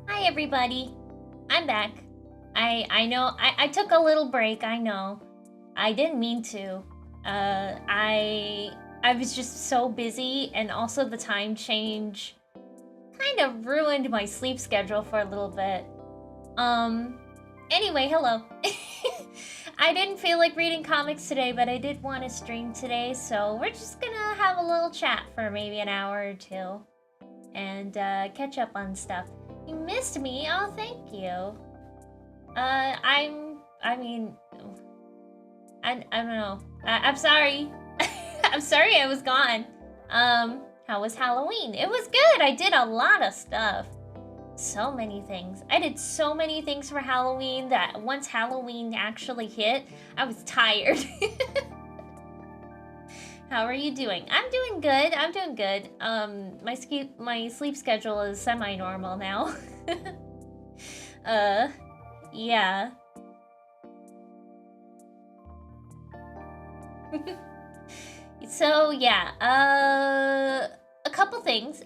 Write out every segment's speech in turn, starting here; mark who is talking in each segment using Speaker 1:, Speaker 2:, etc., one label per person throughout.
Speaker 1: Hi everybody. I'm back. I know I took a little break, I know. I didn't mean to. I was just so busy, and also the time change kind of ruined my sleep schedule for a little bit. Anyway, hello. I didn't feel like reading comics today, but I did want to stream today, so we're just gonna have a little chat for maybe an hour or two and catch up on stuff. You missed me? Oh, thank you. I don't know. I'm sorry. I'm sorry I was gone. How was Halloween? It was good. I did a lot of stuff. So many things. I did so many things for Halloween that once Halloween actually hit, I was tired. How are you doing? I'm doing good. I'm doing good. My sleep schedule is semi-normal now. Yeah. So yeah, a couple things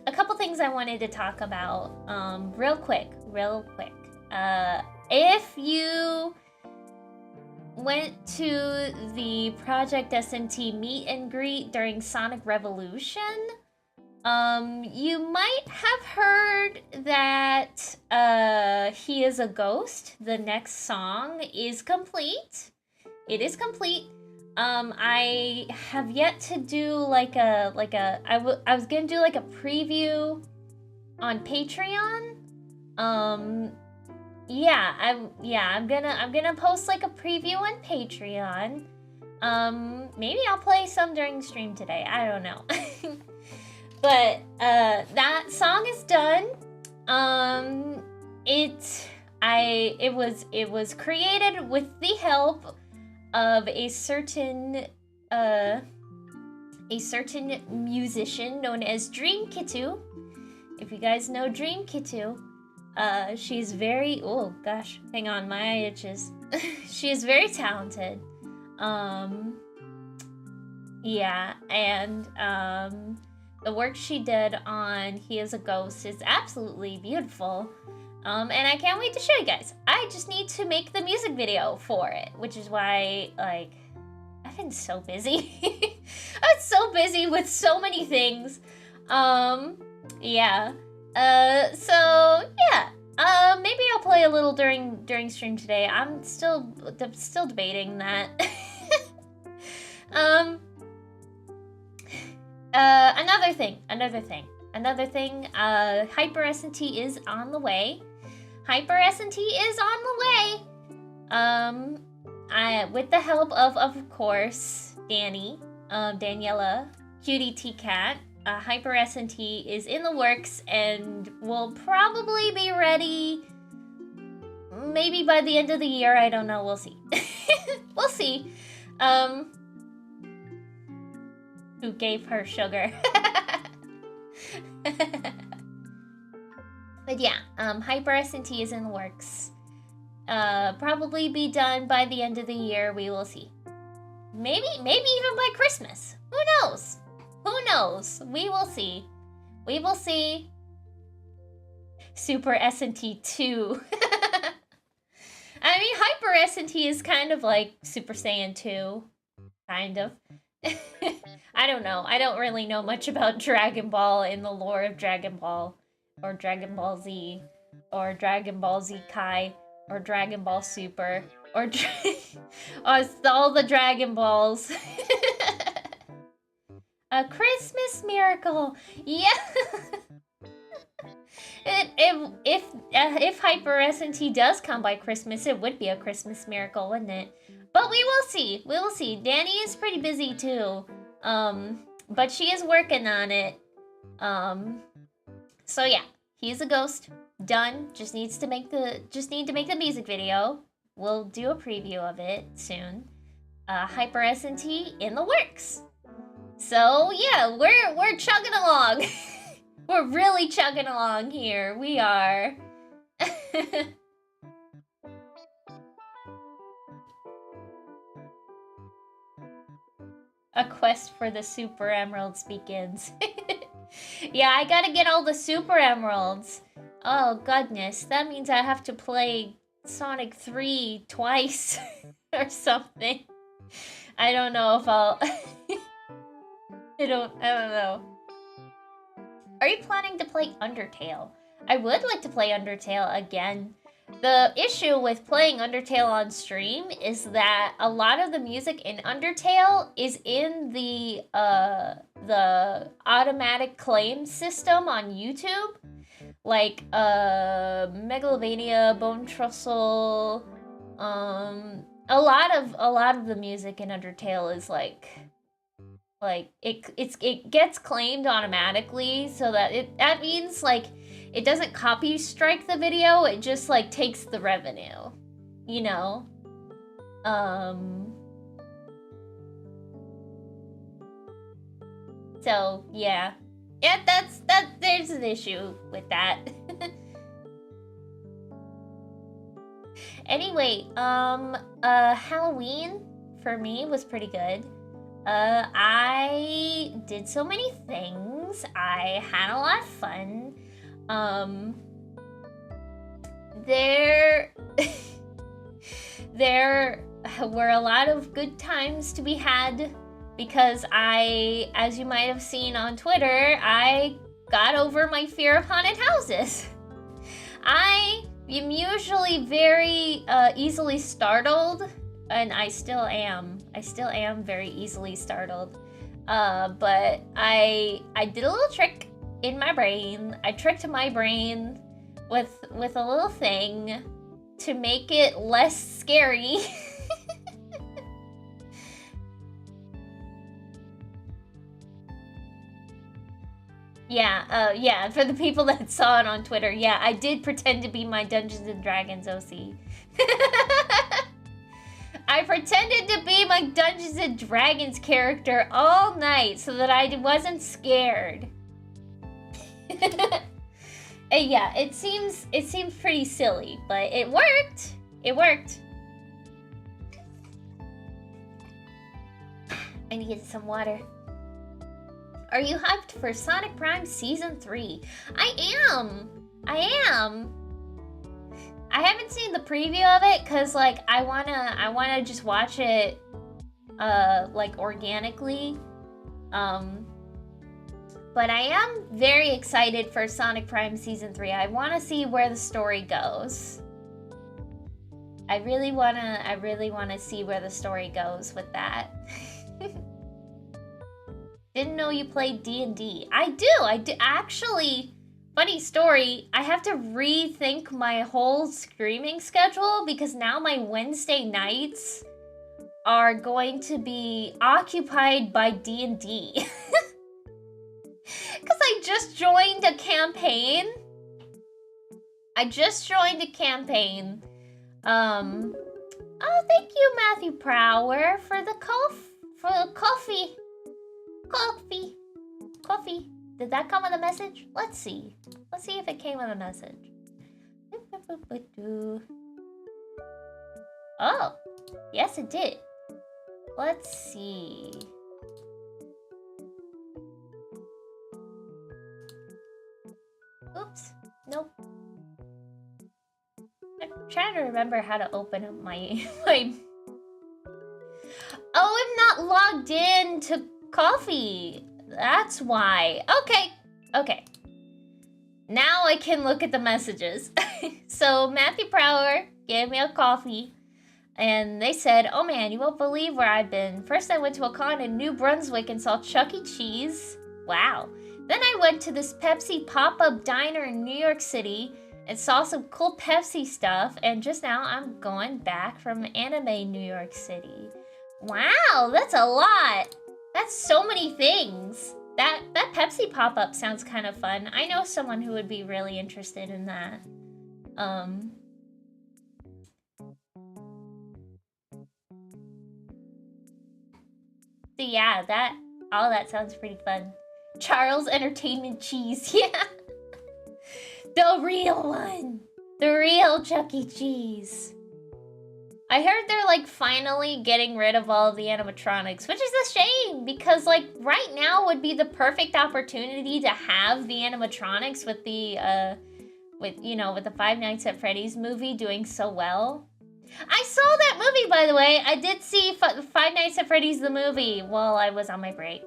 Speaker 1: I wanted to talk about, real quick. If you went to the Project SNT meet and greet during Sonic Revolution, you might have heard that, He Is a Ghost, the next song, is complete. It is complete. I have yet to do I was gonna do like a preview on Patreon. Yeah, I'm gonna post like a preview on Patreon. Maybe I'll play some during stream today. I don't know. But that song is done. It was created with the help of a certain musician known as Dream Kitu. If you guys know Dream Kitu, she's very, oh gosh, hang on, my eye itches. She is very talented. Yeah, and the work she did on He Is a Ghost is absolutely beautiful. And I can't wait to show you guys. I just need to make the music video for it, which is why, like, I've been so busy. I was so busy with so many things. Yeah. So yeah. Maybe I'll play a little during stream today. I'm still debating that. Another thing. Hyper SNT is on the way. With the help of course, Daniela, Cutie T Cat, Hyper SNT is in the works and will probably be ready maybe by the end of the year. I don't know. We'll see. We'll see. Who gave her sugar? But yeah, Hyper SNT is in the works. Probably be done by the end of the year. We will see. Maybe even by Christmas. Who knows? We will see. Super SNT 2. I mean, Hyper SNT is kind of like Super Saiyan 2. Kind of. I don't know. I don't really know much about Dragon Ball in the lore of Dragon Ball, or Dragon Ball Z, or Dragon Ball Z Kai, or Dragon Ball Super, or all the Dragon Balls. A Christmas miracle. Yeah. If Hyper SNT does come by Christmas, it would be a Christmas miracle, wouldn't it? But we will see. Danny is pretty busy too. But she is working on it. So yeah, He's a Ghost. Done. Just need to make the music video. We'll do a preview of it soon. Hyper SNT in the works. So yeah, we're chugging along. We're really chugging along here. We are. A quest for the Super Emeralds begins. Yeah, I gotta get all the Super Emeralds. Oh, goodness. That means I have to play Sonic 3 twice or something. I don't know if I'll... I don't know. Are you planning to play Undertale? I would like to play Undertale again. The issue with playing Undertale on stream is that a lot of the music in Undertale is in the automatic claim system on YouTube. Like, Megalovania, Bone Trussel, a lot of the music in Undertale is like it gets claimed automatically, so that means like it doesn't copy strike the video, it just like takes the revenue, you know? So yeah. Yeah, there's an issue with that. Anyway, Halloween for me was pretty good. I did so many things. I had a lot of fun. There were a lot of good times to be had because as you might have seen on Twitter, I got over my fear of haunted houses. I am usually very easily startled, and I still am. I still am very easily startled. But I did a little trick in my brain. I tricked my brain with a little thing to make it less scary. Yeah, for the people that saw it on Twitter, yeah, I did pretend to be my Dungeons & Dragons OC. I pretended to be my Dungeons & Dragons character all night so that I wasn't scared. And yeah, it seems pretty silly, but it worked. It worked. I need some water. Are you hyped for Sonic Prime Season 3? I am! I haven't seen the preview of it because like I wanna just watch it like organically. But I am very excited for Sonic Prime Season 3. I wanna see where the story goes. I really wanna see where the story goes with that. Didn't know you played D&D. I do. Actually, funny story, I have to rethink my whole streaming schedule because now my Wednesday nights are going to be occupied by D&D. Because I just joined a campaign. Oh, thank you, Matthew Prower, for the coffee. Coffee. Did that come with a message? Let's see. Let's see if it came with a message. Oh, yes it did. Let's see. Oops. Nope. I'm trying to remember how to open up my... Oh, I'm not logged in to Coffee. That's why. Okay. Now I can look at the messages. So Matthew Prower gave me a coffee and they said, oh man, you won't believe where I've been. First I went to a con in New Brunswick and saw Chuck E. Cheese. Wow. Then I went to this Pepsi pop-up diner in New York City and saw some cool Pepsi stuff, and just now I'm going back from Anime New York City. Wow, that's a lot. That's so many things. That Pepsi pop-up sounds kind of fun. I know someone who would be really interested in that. So yeah, all that sounds pretty fun. Charles Entertainment Cheese, yeah. The real one. The real Chuck E. Cheese. I heard they're, like, finally getting rid of all of the animatronics, which is a shame, because, like, right now would be the perfect opportunity to have the animatronics with the, with the Five Nights at Freddy's movie doing so well. I saw that movie, by the way. I did see Five Nights at Freddy's the movie while I was on my break.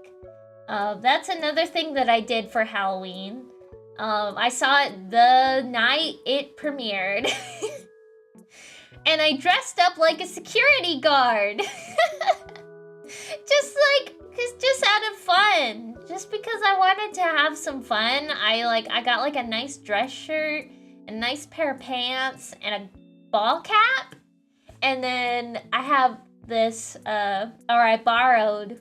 Speaker 1: That's another thing that I did for Halloween. I saw it the night it premiered. And I dressed up like a security guard. just out of fun. Just because I wanted to have some fun. I got like a nice dress shirt, a nice pair of pants, and a ball cap. And then I have this, I borrowed,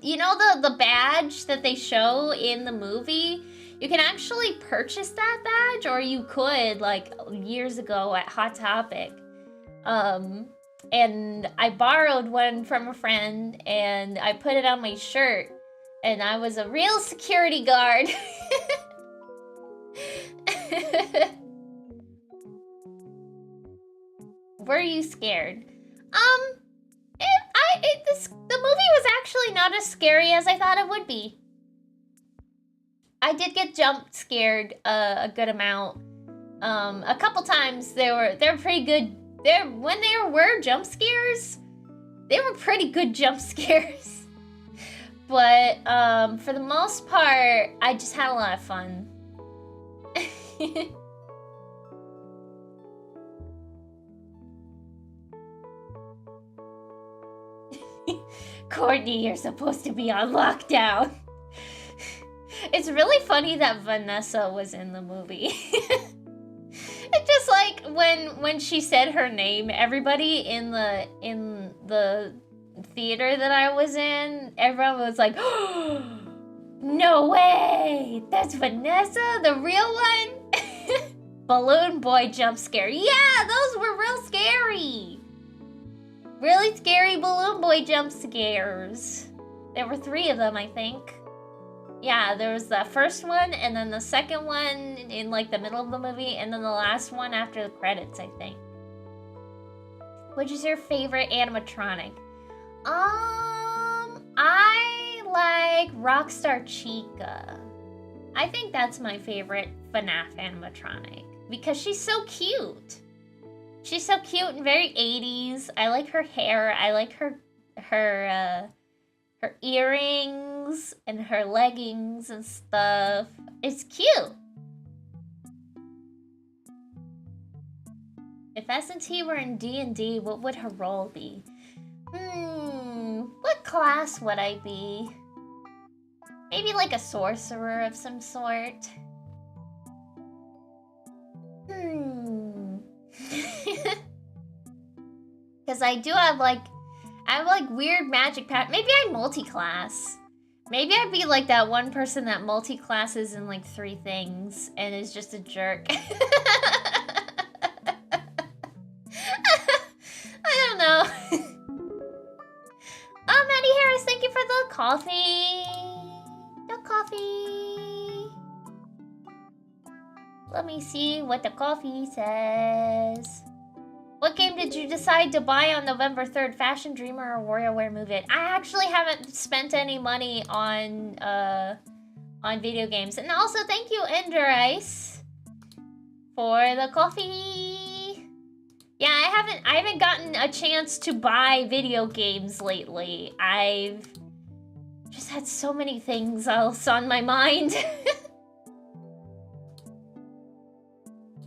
Speaker 1: you know the badge that they show in the movie? You can actually purchase that badge, or you could, like, years ago at Hot Topic. And I borrowed one from a friend, and I put it on my shirt, and I was a real security guard. Were you scared? The movie was actually not as scary as I thought it would be. I did get jump scared a good amount. A couple times. They're pretty good. When there were jump scares, they were pretty good jump scares. But for the most part, I just had a lot of fun. Courtney, you're supposed to be on lockdown. It's really funny that Vanessa was in the movie. It's just like when she said her name, everybody in the theater that I was in, everyone was like, oh, no way! That's Vanessa, the real one? Balloon boy jump scare. Yeah, those were real scary. Really scary balloon boy jump scares. There were 3 of them, I think. Yeah, there was the first one, and then the second one in, like, the middle of the movie, and then the last one after the credits, I think. Which is your favorite animatronic? I like Rockstar Chica. I think that's my favorite FNAF animatronic, because she's so cute. She's so cute and very 80s. I like her hair. I like her earrings and her leggings and stuff. It's cute. If SNT were in D&D, what would her role be? What class would I be? Maybe like a sorcerer of some sort. Because I do have like weird magic power. Maybe I'm multi-class. Maybe I'd be like that one person that multi-classes in like 3 things and is just a jerk. I don't know. Oh, Maddie Harris, thank you for the coffee. The coffee. Let me see what the coffee says. What game did you decide to buy on November 3rd? Fashion Dreamer or WarioWare Move It? I actually haven't spent any money on video games. And also, thank you, Ender Ice, for the coffee. Yeah, I haven't gotten a chance to buy video games lately. I've just had so many things else on my mind.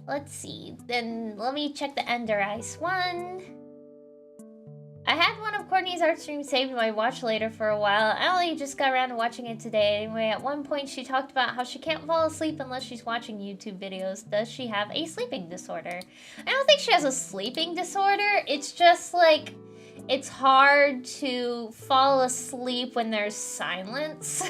Speaker 1: Let's see. Then let me check the Ender Ice one. I had one of Courtney's art streams saved in my watch later for a while. I only just got around to watching it today. Anyway, at one point she talked about how she can't fall asleep unless she's watching YouTube videos. Does she have a sleeping disorder? I don't think she has a sleeping disorder. It's just like, it's hard to fall asleep when there's silence.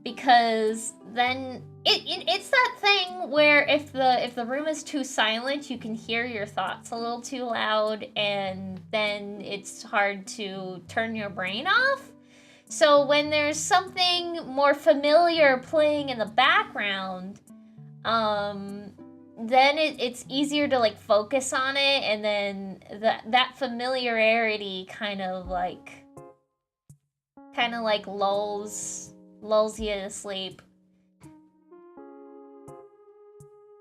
Speaker 1: Because then it's that thing where if the room is too silent, you can hear your thoughts a little too loud, and then it's hard to turn your brain off. So when there's something more familiar playing in the background, then it's easier to like focus on it, and then that familiarity kind of like lulls you to sleep.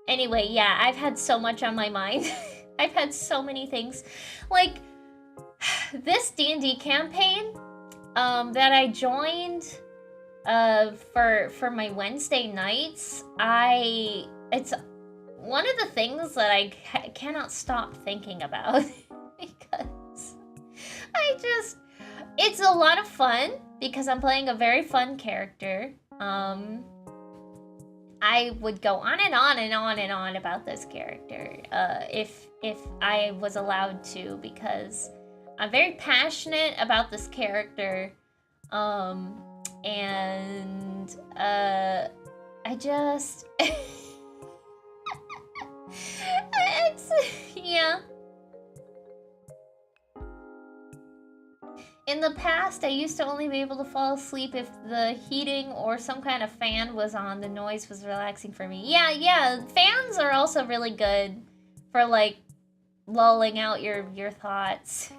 Speaker 1: Anyway, yeah, I've had so much on my mind. I've had so many things. Like, this D&D campaign that I joined for my Wednesday nights, it's one of the things that I cannot stop thinking about because it's a lot of fun because I'm playing a very fun character. I would go on and on and on and on about this character if I was allowed to, because I'm very passionate about this character, and I just it's yeah. In the past, I used to only be able to fall asleep if the heating or some kind of fan was on. The noise was relaxing for me. Yeah, fans are also really good for, like, lulling out your thoughts.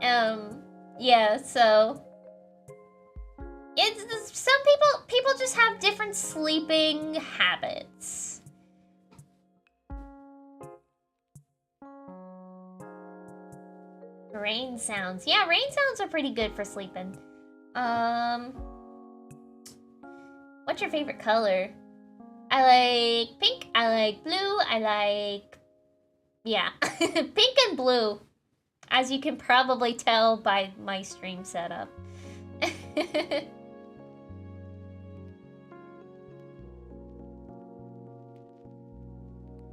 Speaker 1: Yeah, so... some people just have different sleeping habits. Rain sounds. Yeah, rain sounds are pretty good for sleeping. What's your favorite color? I like pink, I like blue, I like... yeah, pink and blue. As you can probably tell by my stream setup.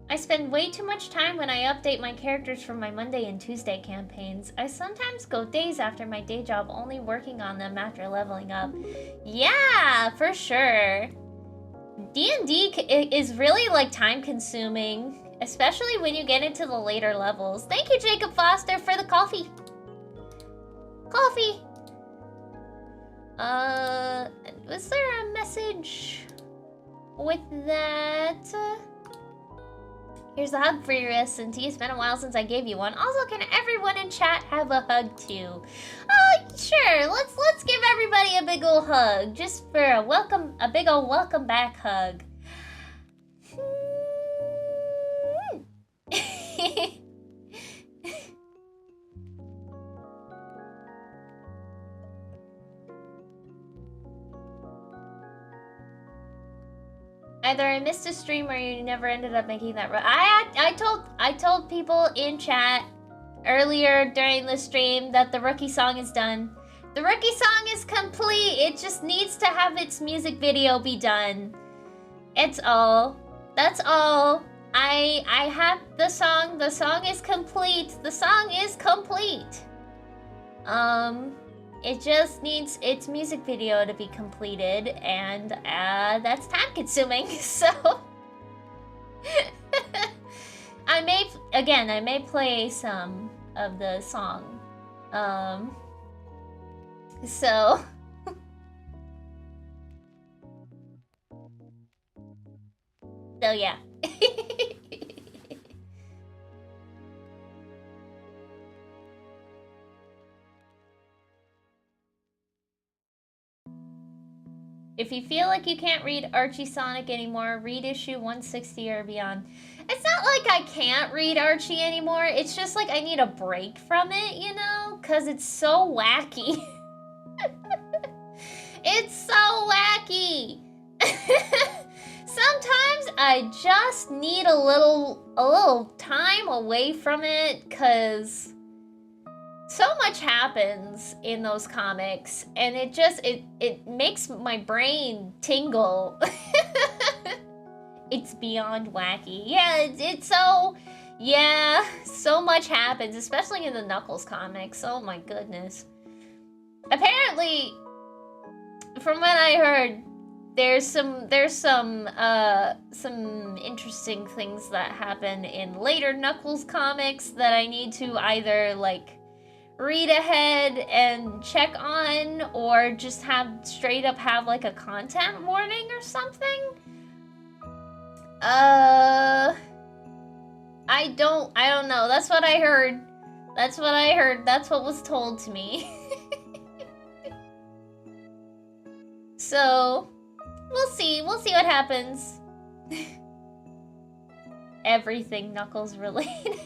Speaker 1: I spend way too much time when I update my characters for my Monday and Tuesday campaigns. I sometimes go days after my day job only working on them after leveling up. Yeah, for sure. D&D is really, like, time-consuming, especially when you get into the later levels. Thank you, Jacob Foster, for the coffee. Coffee! Was there a message with that? Here's a hug for your SNT. It's been a while since I gave you one. Also, can everyone in chat have a hug too? Sure. Let's give everybody a big ol' hug, just for a big ol' welcome back hug. Either I missed a stream or you never ended up making that. I told people in chat earlier during the stream that the rookie song is done. The rookie song is complete. It just needs to have its music video be done. It's all. That's all. I have the song. The song is complete. The song is complete. It just needs its music video to be completed, and that's time consuming, so... I may play some of the song. So... so yeah. If you feel like you can't read Archie Sonic anymore, read issue 160 or beyond. It's not like I can't read Archie anymore, it's just like I need a break from it, you know? Because it's so wacky. It's so wacky! Sometimes I just need a little time away from it, because... so much happens in those comics, and it makes my brain tingle. It's beyond wacky. Yeah, it's so... yeah, so much happens, especially in the Knuckles comics. Oh my goodness. Apparently, from what I heard, there's some interesting things that happen in later Knuckles comics that I need to either, like, read ahead and check on, or just straight up have like a content warning or something. I don't know. That's what I heard. That's what I heard. That's what was told to me. So, we'll see. We'll see what happens. Everything Knuckles related.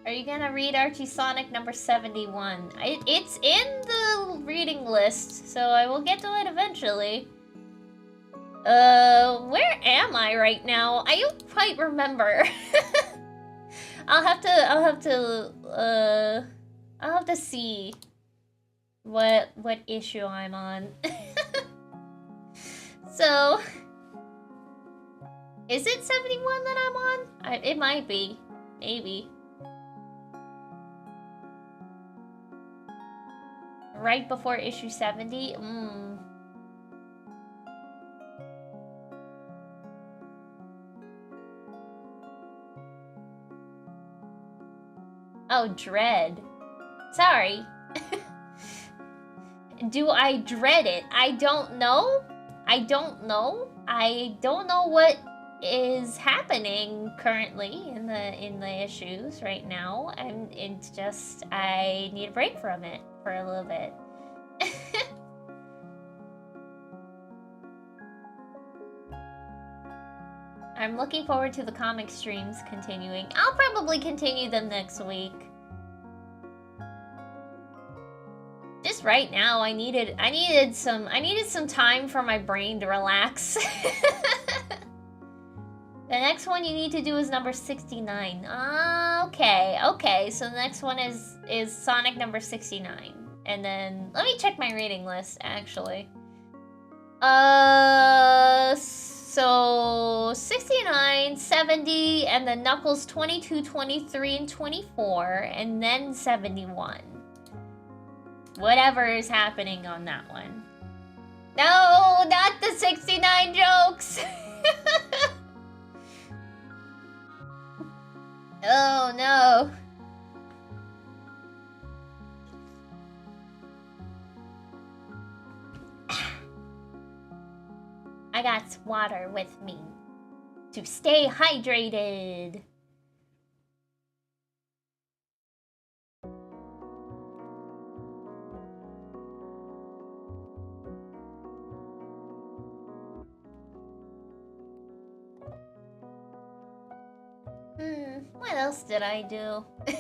Speaker 1: Are you gonna read Archie Sonic number 71? It's in the reading list, so I will get to it eventually. Where am I right now? I don't quite remember. I'll have to see what issue I'm on. So, is it 71 that I'm on? It might be, maybe. Right before issue 70? Oh, dread. Sorry. Do I dread it? I don't know. I don't know what is happening currently in the issues right now, and it's just I need a break from it for a little bit. I'm looking forward to the comic streams continuing. I'll probably continue them next week. Just right now, I needed some time for my brain to relax. The next one you need to do is number 69. Okay. So the next one is Sonic number 69. And then let me check my reading list actually. So 69, 70, and then Knuckles 22, 23, and 24, and then 71. Whatever is happening on that one. No, not the 69 jokes! Oh no. I got water with me to stay hydrated. What else did I do? I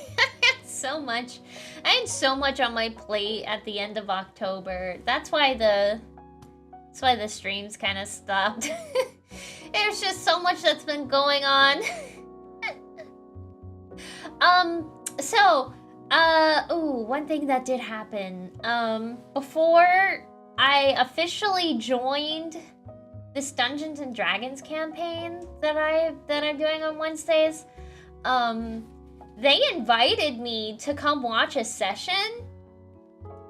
Speaker 1: had so much on my plate at the end of October. That's why the streams kind of stopped. There's just so much that's been going on. One thing that did happen. Before I officially joined this Dungeons and Dragons campaign that I'm doing on Wednesdays, they invited me to come watch a session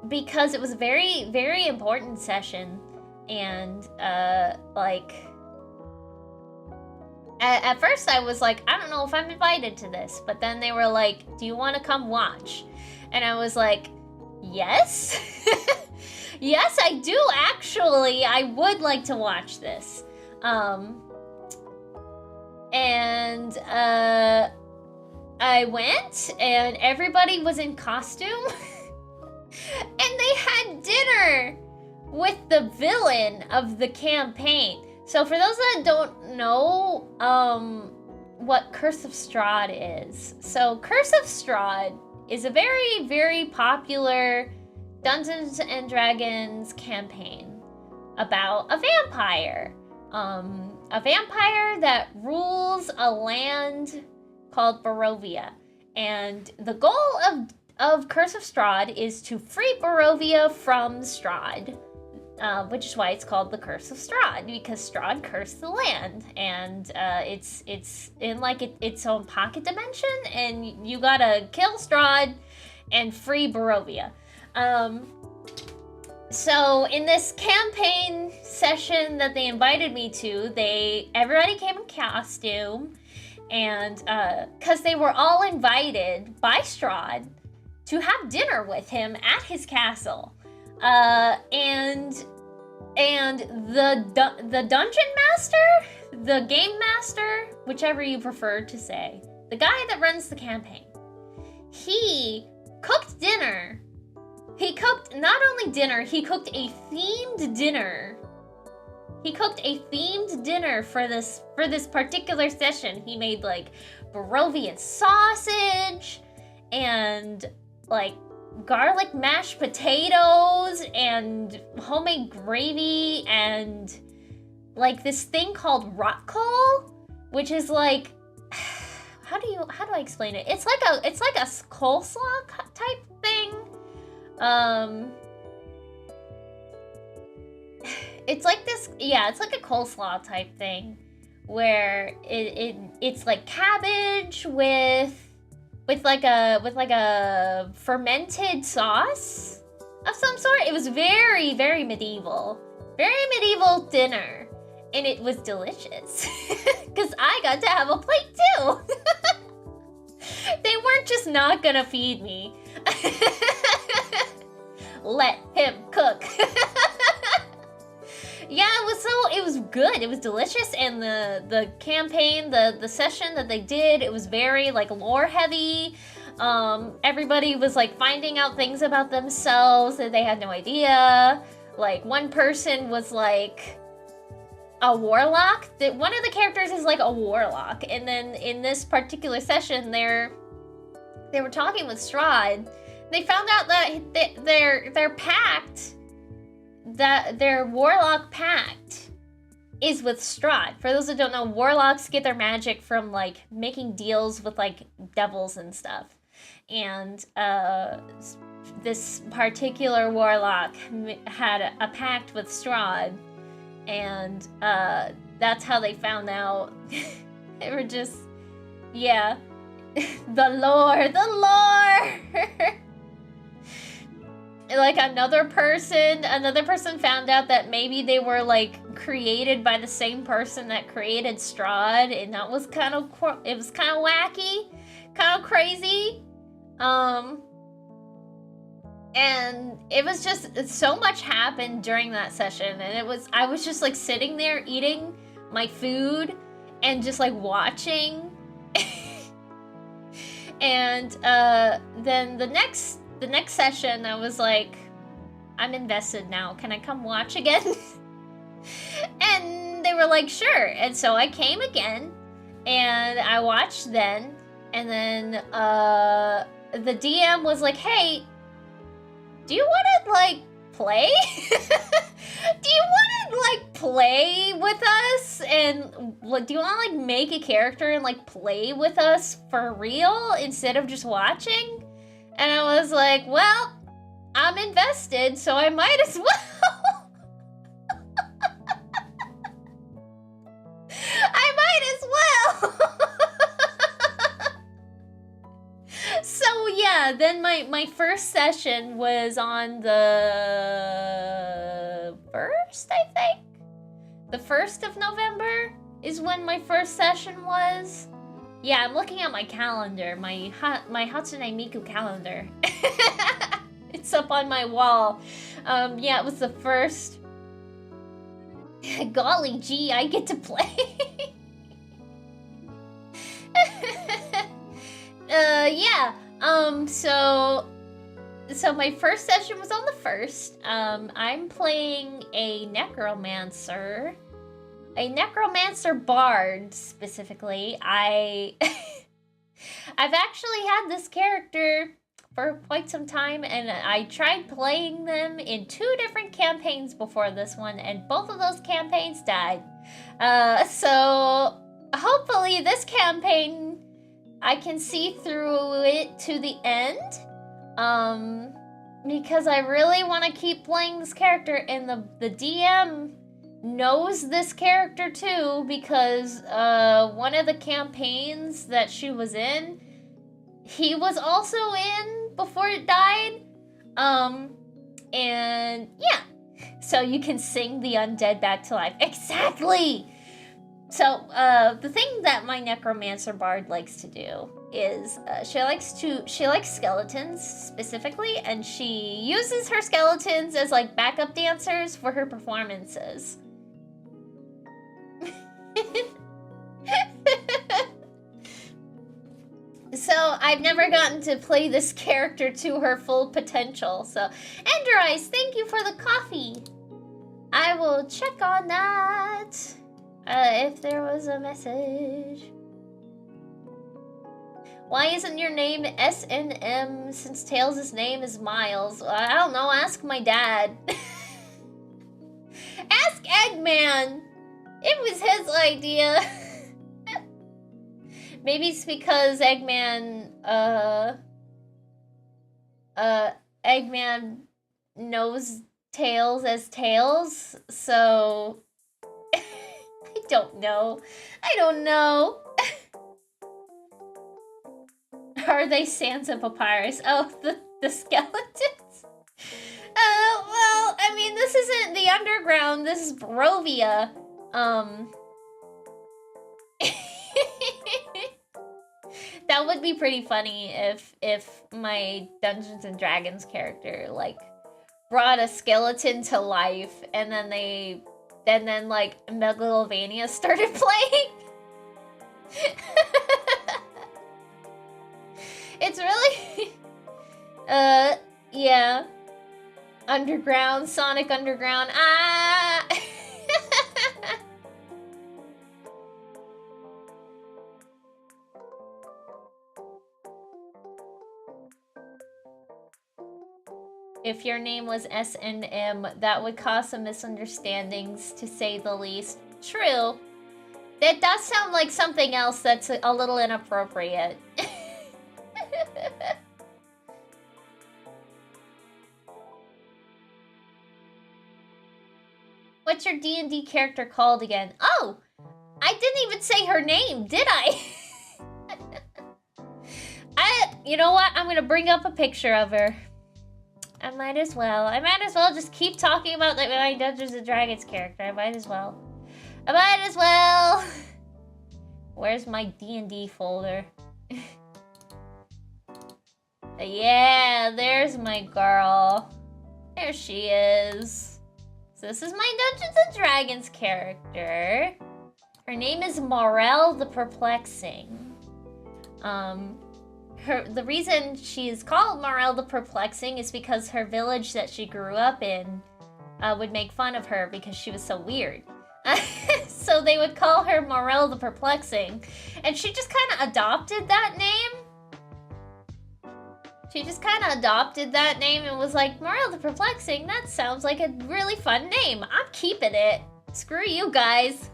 Speaker 1: because it was a very, very important session. And, at first I was like, I don't know if I'm invited to this. But then they were like, do you want to come watch? And I was like, yes. Yes, I do, actually. I would like to watch this. I went, and everybody was in costume. And they had dinner with the villain of the campaign. So for those that don't know what Curse of Strahd is. So Curse of Strahd is a very, very popular Dungeons and Dragons campaign about a vampire. A vampire that rules a land called Barovia. And the goal of Curse of Strahd is to free Barovia from Strahd. Which is why it's called the Curse of Strahd, because Strahd cursed the land, and it's in like its own pocket dimension, and you gotta kill Strahd and free Barovia. So in this campaign session that they invited me to, everybody came in costume, and because they were all invited by Strahd to have dinner with him at his castle. And the dungeon master, the game master, whichever you prefer to say, the guy that runs the campaign, he cooked dinner. He cooked not only dinner, he cooked a themed dinner. He cooked a themed dinner for this particular session. He made like Barovian sausage and like garlic mashed potatoes and homemade gravy and like this thing called rotkohl, which is like how do I explain it? It's like a coleslaw type thing. It's like this, yeah, it's like a coleslaw type thing where it's like cabbage with like a fermented sauce of some sort. It was very, very medieval. Very medieval dinner. And it was delicious. Because I got to have a plate too. They weren't just not gonna feed me. Let him cook. Yeah, it was good. It was delicious, and the campaign, the session that they did, it was very like lore heavy. Everybody was like finding out things about themselves that they had no idea. Like one person was like a warlock. One of the characters is like a warlock, and then in this particular session, they were talking with Strahd. They found out that their pact, that their warlock pact is with Strahd. For those that don't know, warlocks get their magic from like making deals with like devils and stuff. And this particular warlock had a pact with Strahd, and that's how they found out. They were just, yeah, the lore. Like another person found out that maybe they were like created by the same person that created Strahd, and that was kind of wacky, kind of crazy. And it was just, so much happened during that session, and I was just like sitting there eating my food and just like watching. And then the next session, I was like, I'm invested now. Can I come watch again? And they were like, sure. And so I came again, and I watched then. And then the DM was like, hey, do you want to, like, play? Do you want to, like, play with us? And do you want to, like, make a character and, like, play with us for real instead of just watching? And I was like, well, I'm invested, so I might as well. I might as well. So yeah, then my first session was on the 1st, I think? The 1st of November is when my first session was. Yeah, I'm looking at my calendar, my Hatsune Miku calendar. It's up on my wall. Yeah, it was the 1st. Golly gee, I get to play. Yeah. So my first session was on the 1st. I'm playing a necromancer. A necromancer bard, specifically. I've actually had this character for quite some time, and I tried playing them in 2 different campaigns before this one, and both of those campaigns died. So hopefully this campaign, I can see through it to the end. Because I really want to keep playing this character, and the DM knows this character too, because one of the campaigns that she was in, he was also in before it died. And yeah, so you can sing the undead back to life. Exactly. So, the thing that my necromancer bard likes to do is she likes skeletons specifically, and she uses her skeletons as like backup dancers for her performances. So I've never gotten to play this character to her full potential. So, Ender Eyes, thank you for the coffee. I will check on that if there was a message. Why isn't your name SNM since Tails' name is Miles? I don't know, ask my dad. Ask Eggman! It was his idea. Maybe it's because Eggman knows Tails as Tails, so... I don't know. Are they sands of papyrus? Oh, the skeletons? Well, I mean, this isn't the underground, this is Barovia. That would be pretty funny if my Dungeons and Dragons character, like, brought a skeleton to life, and then like, Megalovania started playing. It's really... yeah. Underground, Sonic Underground. Ah! If your name was S&M, that would cause some misunderstandings, to say the least. True. That does sound like something else that's a little inappropriate. What's your D&D character called again? Oh! I didn't even say her name, did I? You know what? I'm gonna bring up a picture of her. I might as well just keep talking about my Dungeons and Dragons character. I might as well. Where's my D&D folder? Yeah, there's my girl. There she is. So this is my Dungeons and Dragons character. Her name is Morel the Perplexing. The reason she is called Morel the Perplexing is because her village that she grew up in would make fun of her because she was so weird. So they would call her Morel the Perplexing. And she just kind of adopted that name. And was like, Morel the Perplexing, that sounds like a really fun name. I'm keeping it. Screw you guys.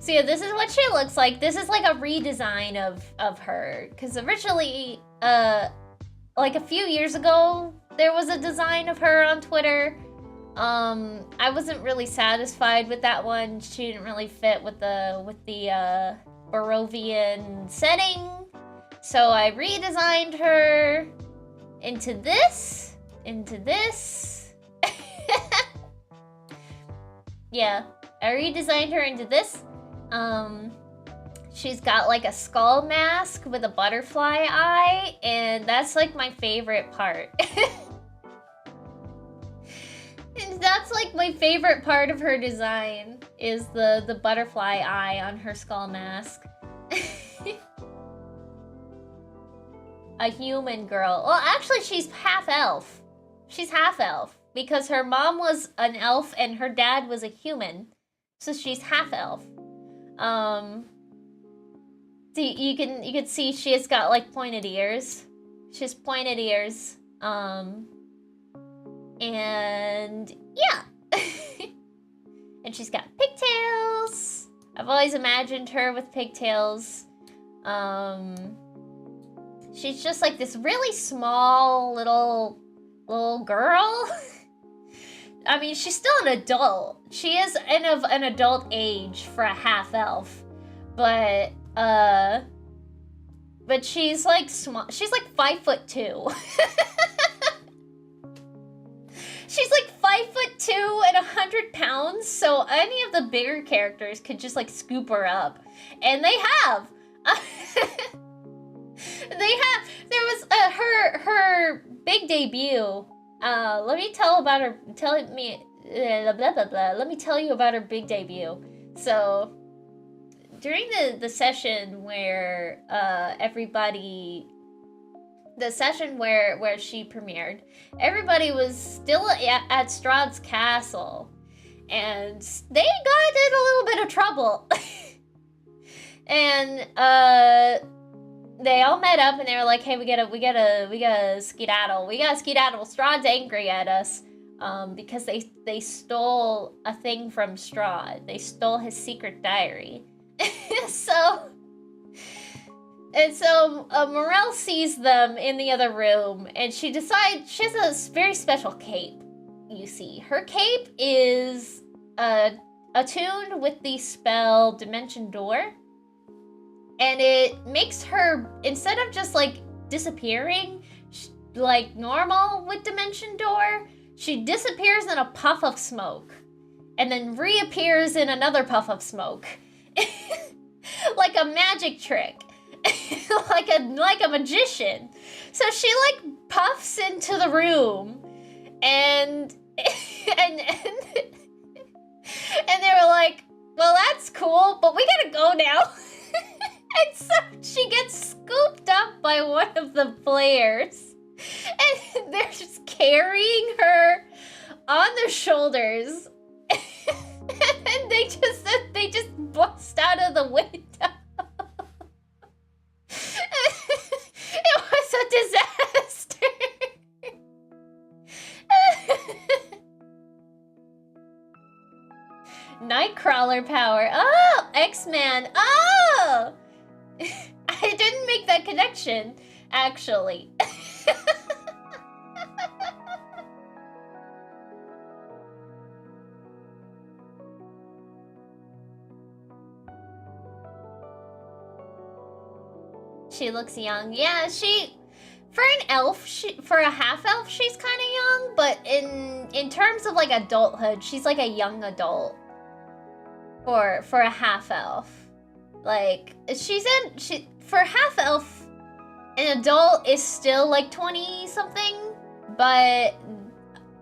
Speaker 1: So yeah, this is what she looks like. This is like a redesign of her. Because originally, like a few years ago, there was a design of her on Twitter. I wasn't really satisfied with that one. She didn't really fit with the Barovian setting. So I redesigned her into this. Yeah, I redesigned her into this. She's got like a skull mask with a butterfly eye, and that's like my favorite part. And that's like my favorite part of her design, is the butterfly eye on her skull mask. A human girl. Well, actually, she's half elf. Because her mom was an elf and her dad was a human. So she's half elf. So you can see she has got like pointed ears. She has pointed ears. And yeah. And she's got pigtails. I've always imagined her with pigtails. She's just like this really small little girl. I mean, she's still an adult. She is of an adult age for a half-elf. But she's like small. She's like 5'2". She's like 5'2" and 100 pounds, so any of the bigger characters could just like scoop her up, and they have. They have. There was her big debut. Let me tell about her. Blah blah blah. Let me tell you about her big debut. So, during the session where the session where she premiered, everybody was still at Strahd's castle, and they got in a little bit of trouble. And they all met up and they were like, "Hey, we gotta skedaddle. We gotta skedaddle. Strahd's angry at us, because they stole a thing from Strahd. They stole his secret diary." So Morel sees them in the other room, and she decides she has a very special cape. You see, her cape is attuned with the spell Dimension Door. And it makes her, instead of just like disappearing like normal with Dimension Door, she disappears in a puff of smoke and then reappears in another puff of smoke. Like a magic trick. like a magician. So she like puffs into the room and and they were like, "Well, that's cool, but we gotta go now." And so she gets scooped up by one of the players, and they're just carrying her on their shoulders, and they just bust out of the window. It was a disaster. Nightcrawler power. Oh, X-Man. Oh! I didn't make that connection, actually. She looks young. Yeah, for an elf, for a half-elf, she's kind of young, but in terms of like adulthood, she's like a young adult for a half-elf. Like, for half-elf, an adult is still like 20-something, but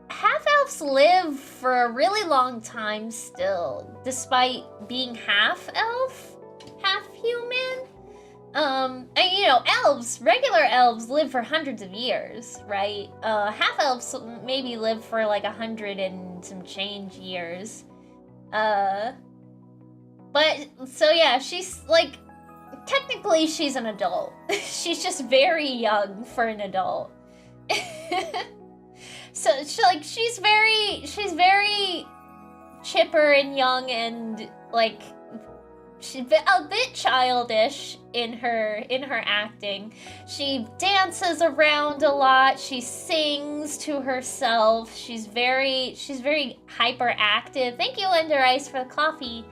Speaker 1: half-elves live for a really long time still, despite being half-elf, half-human. And you know, regular elves live for hundreds of years, right? Half-elves maybe live for like 100 and some change years. But, so yeah, she's, like, technically she's an adult. She's just very young for an adult. So, she's very chipper and young and, like, she's a bit childish in her acting. She dances around a lot. She sings to herself. She's very hyperactive. Thank you, Ender Ice, for the coffee.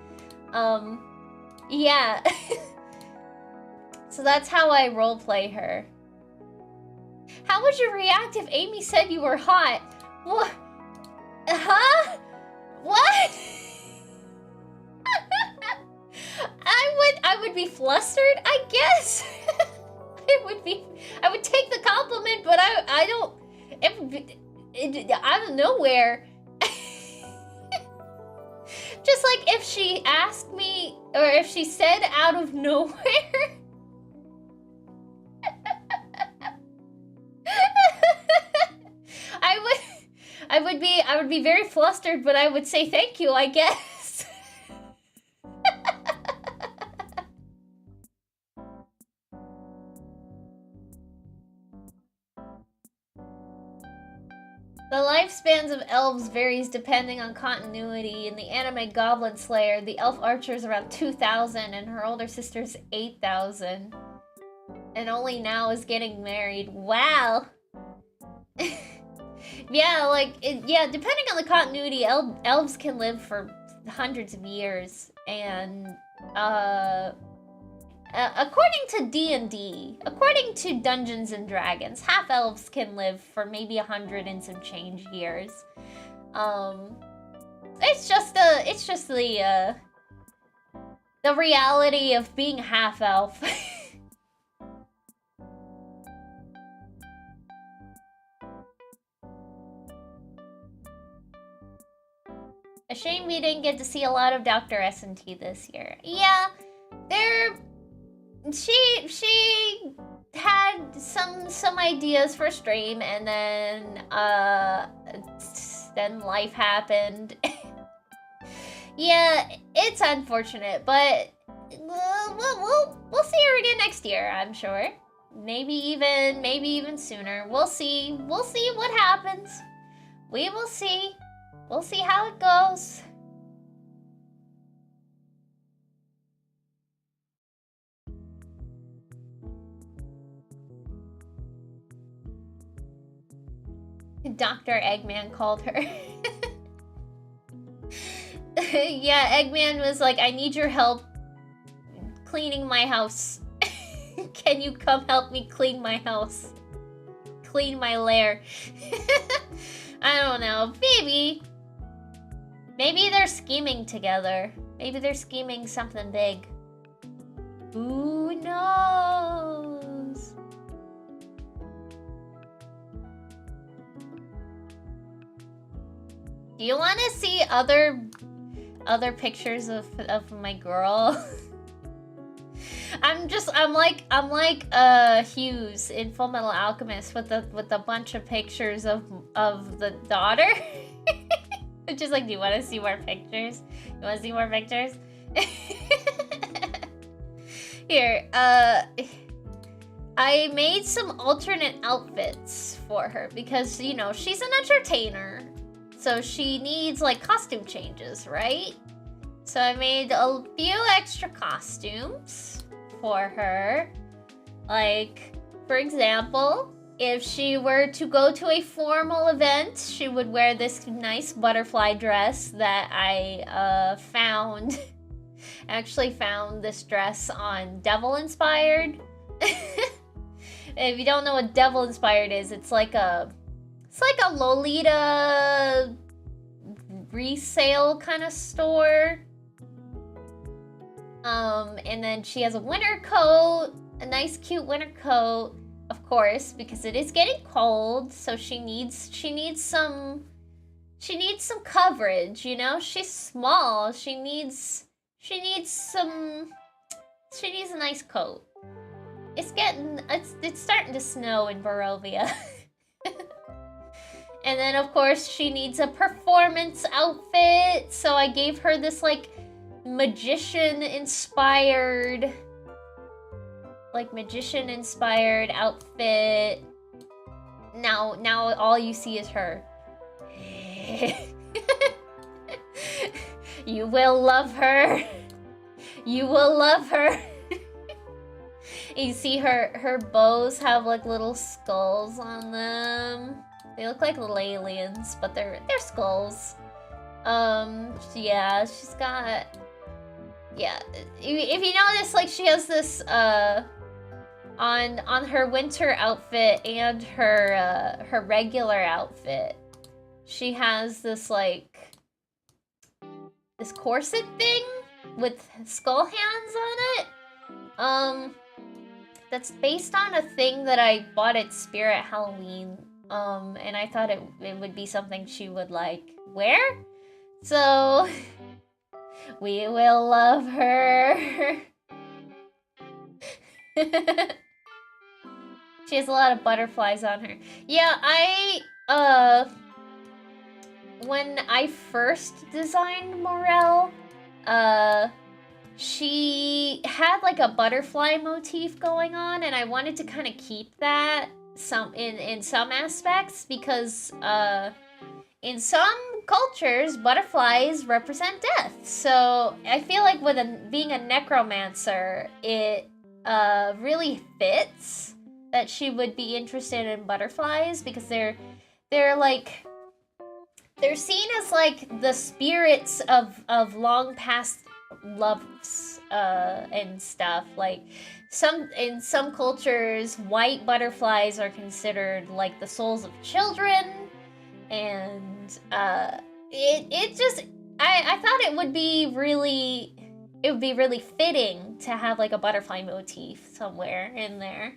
Speaker 1: Yeah. So that's how I roleplay her. How would you react if Amy said you were hot? What? Huh? What? I would be flustered, I guess. I would take the compliment, but I don't, it would be, out of nowhere. Just like if she asked me, or if she said out of nowhere. I would be very flustered, but I would say thank you, I guess. The lifespans of elves varies depending on continuity. In the anime Goblin Slayer, the elf archer is around 2,000 and her older sister's 8,000. And only now is getting married. Wow! Yeah, depending on the continuity, elves can live for hundreds of years. And, according to D&D, according to Dungeons and Dragons, half-elves can live for maybe 100 and some change years. It's just the reality of being half elf. A shame we didn't get to see a lot of Dr. SNT this year. Yeah, she had some ideas for stream, and then life happened. Yeah, it's unfortunate, but we'll see her again next year, I'm sure. Maybe even sooner. We'll see what happens. We will see. We'll see how it goes. Dr. Eggman called her. Yeah, Eggman was like, I need your help cleaning my house. Can you come help me clean my house? Clean my lair. I don't know. Maybe they're scheming together. Maybe they're scheming something big. Who knows? Do you want to see other pictures of my girl? I'm like Hughes in Fullmetal Alchemist with a bunch of pictures of the daughter. Just like, do you want to see more pictures? You want to see more pictures? Here, I made some alternate outfits for her because, you know, she's an entertainer. So she needs, like, costume changes, right? So I made a few extra costumes for her. Like, for example, if she were to go to a formal event, she would wear this nice butterfly dress that I found. I actually found this dress on Devil Inspired. If you don't know what Devil Inspired is, it's like a Lolita resale kind of store. And then she has a winter coat, a nice cute winter coat, of course, because it is getting cold, so she needs some coverage, you know? She's small. She needs a nice coat. It's starting to snow in Barovia. And then, of course, she needs a performance outfit. So I gave her this, like, magician-inspired outfit. Now all you see is her. You will love her. You will love her. You see her bows have, like, little skulls on them. They look like little aliens, but they're skulls. Yeah, she's got... Yeah, if you notice, like, she has this, on her winter outfit and her regular outfit, she has this, like, this corset thing with skull hands on it. That's based on a thing that I bought at Spirit Halloween. And I thought it would be something she would, like, wear. So, we will love her. She has a lot of butterflies on her. Yeah, when I first designed Morel, she had, like, a butterfly motif going on, and I wanted to kind of keep that in some aspects, because in some cultures, butterflies represent death. So I feel like with being a necromancer, it really fits that she would be interested in butterflies, because they're seen as, like, the spirits of long past loves and stuff. Like, in some cultures, white butterflies are considered like the souls of children, and and it just I thought it would be really fitting to have like a butterfly motif somewhere in there.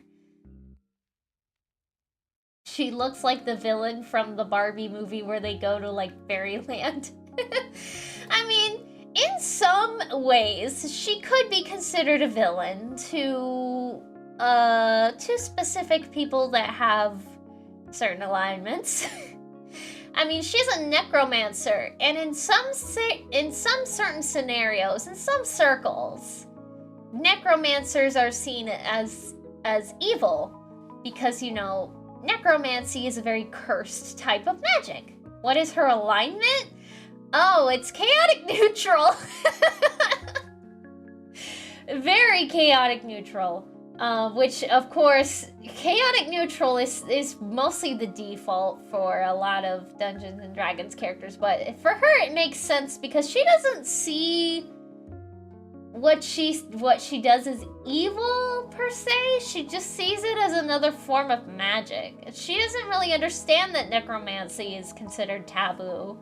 Speaker 1: She looks like the villain from the Barbie movie where they go to like fairyland. I mean, in some ways, she could be considered a villain to specific people that have certain alignments. I mean, she's a necromancer, and in some certain scenarios, in some circles, necromancers are seen as evil because, you know, necromancy is a very cursed type of magic. What is her alignment? Oh, it's chaotic neutral. Very chaotic neutral. Which, of course, chaotic neutral is mostly the default for a lot of Dungeons and Dragons characters, but for her it makes sense because she doesn't see what she does as evil, per se. She just sees it as another form of magic. She doesn't really understand that necromancy is considered taboo.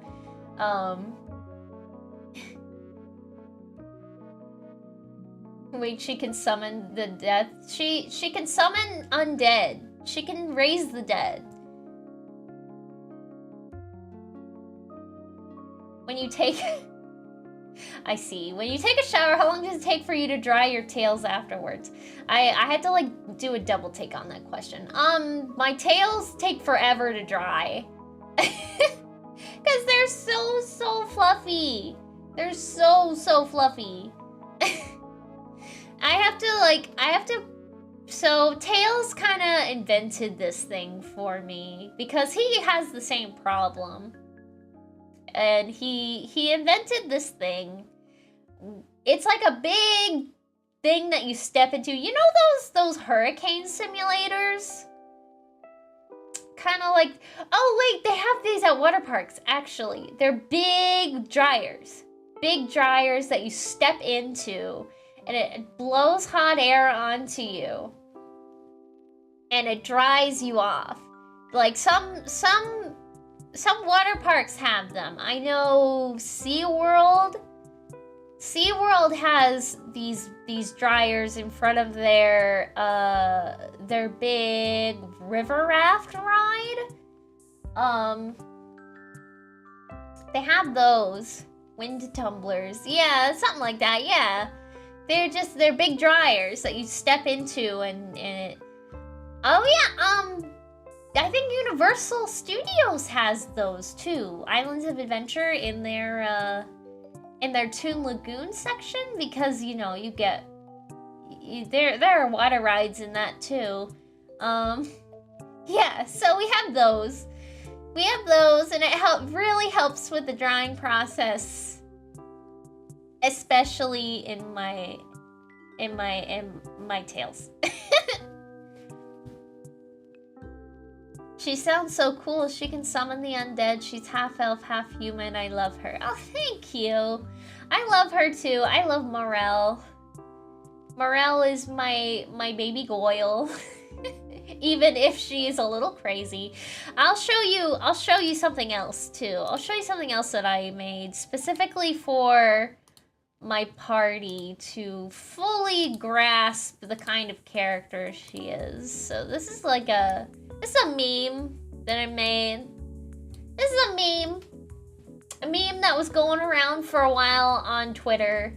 Speaker 1: Wait, she can summon the death. She can summon undead. She can raise the dead. When you take... I see. When you take a shower, how long does it take for you to dry your tails afterwards? I had to, like, do a double take on that question. My tails take forever to dry. Because they're so fluffy. They're so fluffy. So Tails kind of invented this thing for me because he has the same problem. And he invented this thing. It's like a big thing that you step into. You know those hurricane simulators? Kind of like, oh wait, they have these at water parks, actually. They're big dryers. Big dryers that you step into. And it blows hot air onto you. And it dries you off. Like some water parks have them. I know SeaWorld has these dryers in front of their big river raft ride. They have those wind tumblers. Yeah, something like that. Yeah. They're big dryers that you step into and it... Oh yeah, I think Universal Studios has those too. Islands of Adventure in their Toon Lagoon section, because you know you get there are water rides in that too. Yeah, so we have those. And it really helps with the drying process. Especially in my tails. She sounds so cool. She can summon the undead. She's half elf, half human. I love her. Oh, thank you. I love her too. I love Morel. Morel is my baby Goyle. Even if she is a little crazy. I'll show you something else too. I'll show you something else that I made specifically for my party to fully grasp the kind of character she is. So this is like a meme that I made. This is a meme that was going around for a while on Twitter.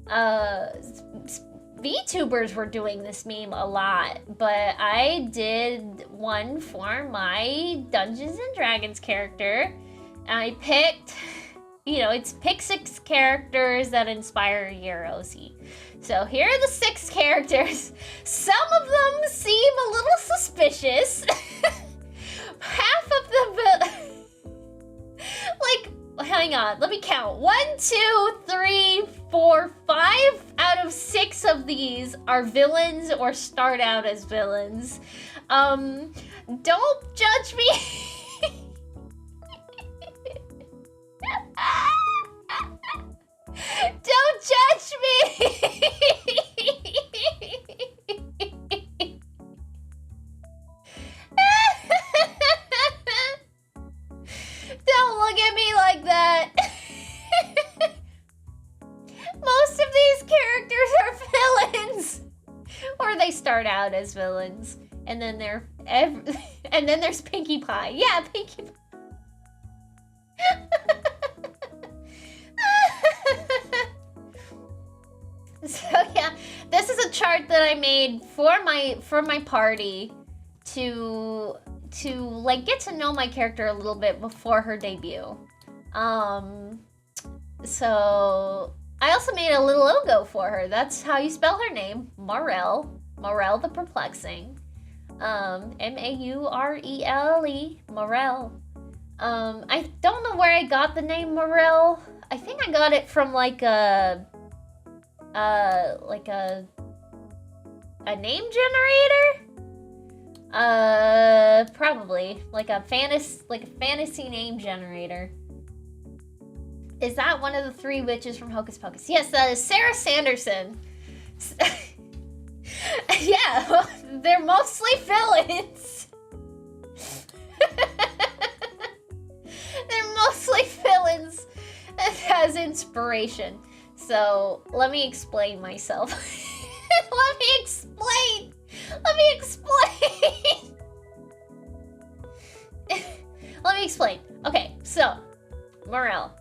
Speaker 1: VTubers were doing this meme a lot, but I did one for my Dungeons and Dragons character. And I picked... You know, it's pick 6 characters that inspire your OC. So here are the 6 characters. Some of them seem a little suspicious. Half of them... like, hang on, let me count. 1, 2, 3, 4, 5 out of 6 of these are villains or start out as villains. Don't judge me. Don't judge me! Don't look at me like that. Most of these characters are villains. Or they start out as villains. And then and then there's Pinkie Pie. Yeah, Pinkie Pie. So yeah, this is a chart that I made for my party to like get to know my character a little bit before her debut. So I also made a little logo for her. That's how you spell her name, Morel. Morel the Perplexing. M-A-U-R-E-L-E, Morel. I don't know where I got the name Morel. I think I got it from like a name generator? Probably. Like a fantasy name generator. Is that one of the 3 witches from Hocus Pocus? Yes, that is Sarah Sanderson. Yeah, well, they're mostly villains. They're mostly villains as inspiration. So, let me explain myself. Let me explain. Let me explain. Okay, so, Morel,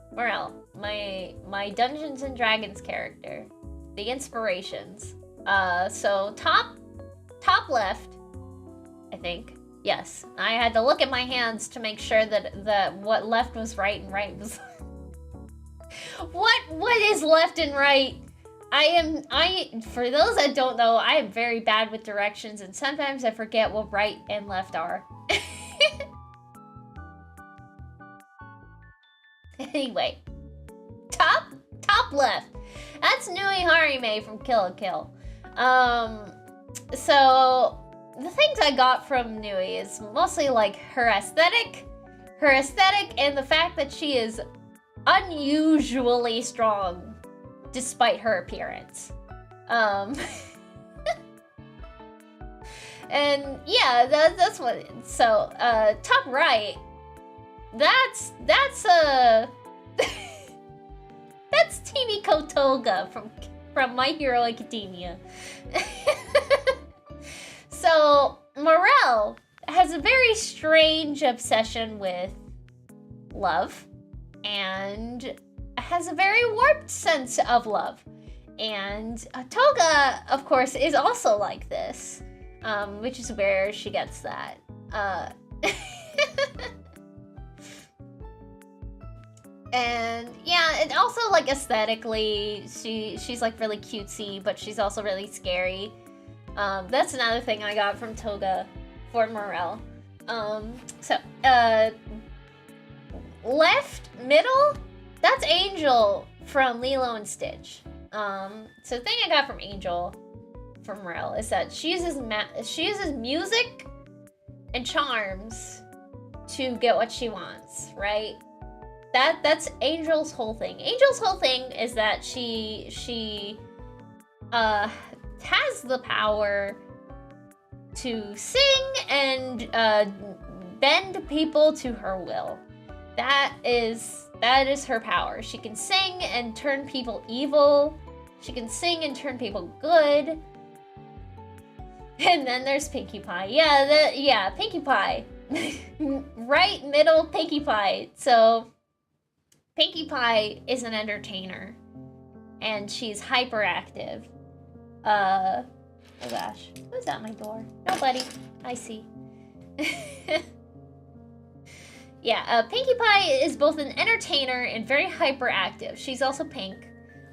Speaker 1: my Dungeons and Dragons character, the inspirations. So top left, I think. Yes, I had to look at my hands to make sure that what left was right and right was. What is left and right? For those that don't know, I am very bad with directions, and sometimes I forget what right and left are. Anyway, top left. That's Nui Harime from Kill la Kill. So the things I got from Nui is mostly like her aesthetic, and the fact that she is unusually strong despite her appearance. And yeah, that's what. So top right. That's that's Timiko Toga from My Hero Academia. So Morel has a very strange obsession with love and has a very warped sense of love. And Toga, of course, is also like this, which is where she gets that. And yeah, and also like aesthetically, she's like really cutesy, but she's also really scary. That's another thing I got from Toga for Morel. Left, middle, that's Angel from Lilo and Stitch. So the thing I got from Angel from Morel is that she uses music and charms to get what she wants, right? That's Angel's whole thing. Angel's whole thing is that she has the power to sing and bend people to her will. That is her power. She can sing and turn people evil. She can sing and turn people good. And then there's Pinkie Pie. Yeah, Pinkie Pie. Right, middle, Pinkie Pie. So Pinkie Pie is an entertainer, and she's hyperactive. Oh gosh, who's at my door? Nobody. I see. Yeah, Pinkie Pie is both an entertainer and very hyperactive. She's also pink,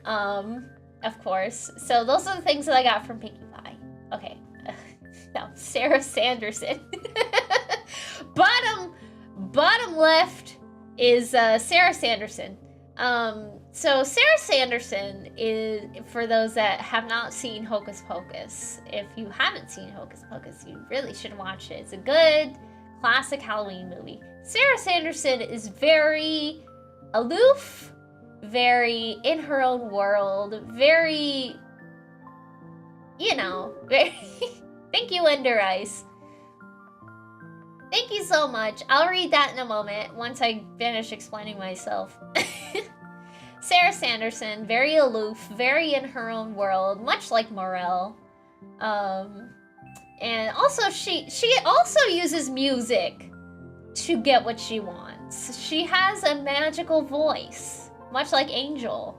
Speaker 1: of course. So those are the things that I got from Pinkie Pie. Okay, now Sarah Sanderson. Bottom left is Sarah Sanderson. So Sarah Sanderson is, for those that have not seen Hocus Pocus, if you haven't seen Hocus Pocus, you really should watch it. It's a good classic Halloween movie. Sarah Sanderson is very aloof, very in her own world, very, very, thank you, Ender Ice. Thank you so much. I'll read that in a moment once I finish explaining myself. Sarah Sanderson, very aloof, very in her own world, much like Morel. And also she also uses music to get what she wants. She has a magical voice, much like Angel.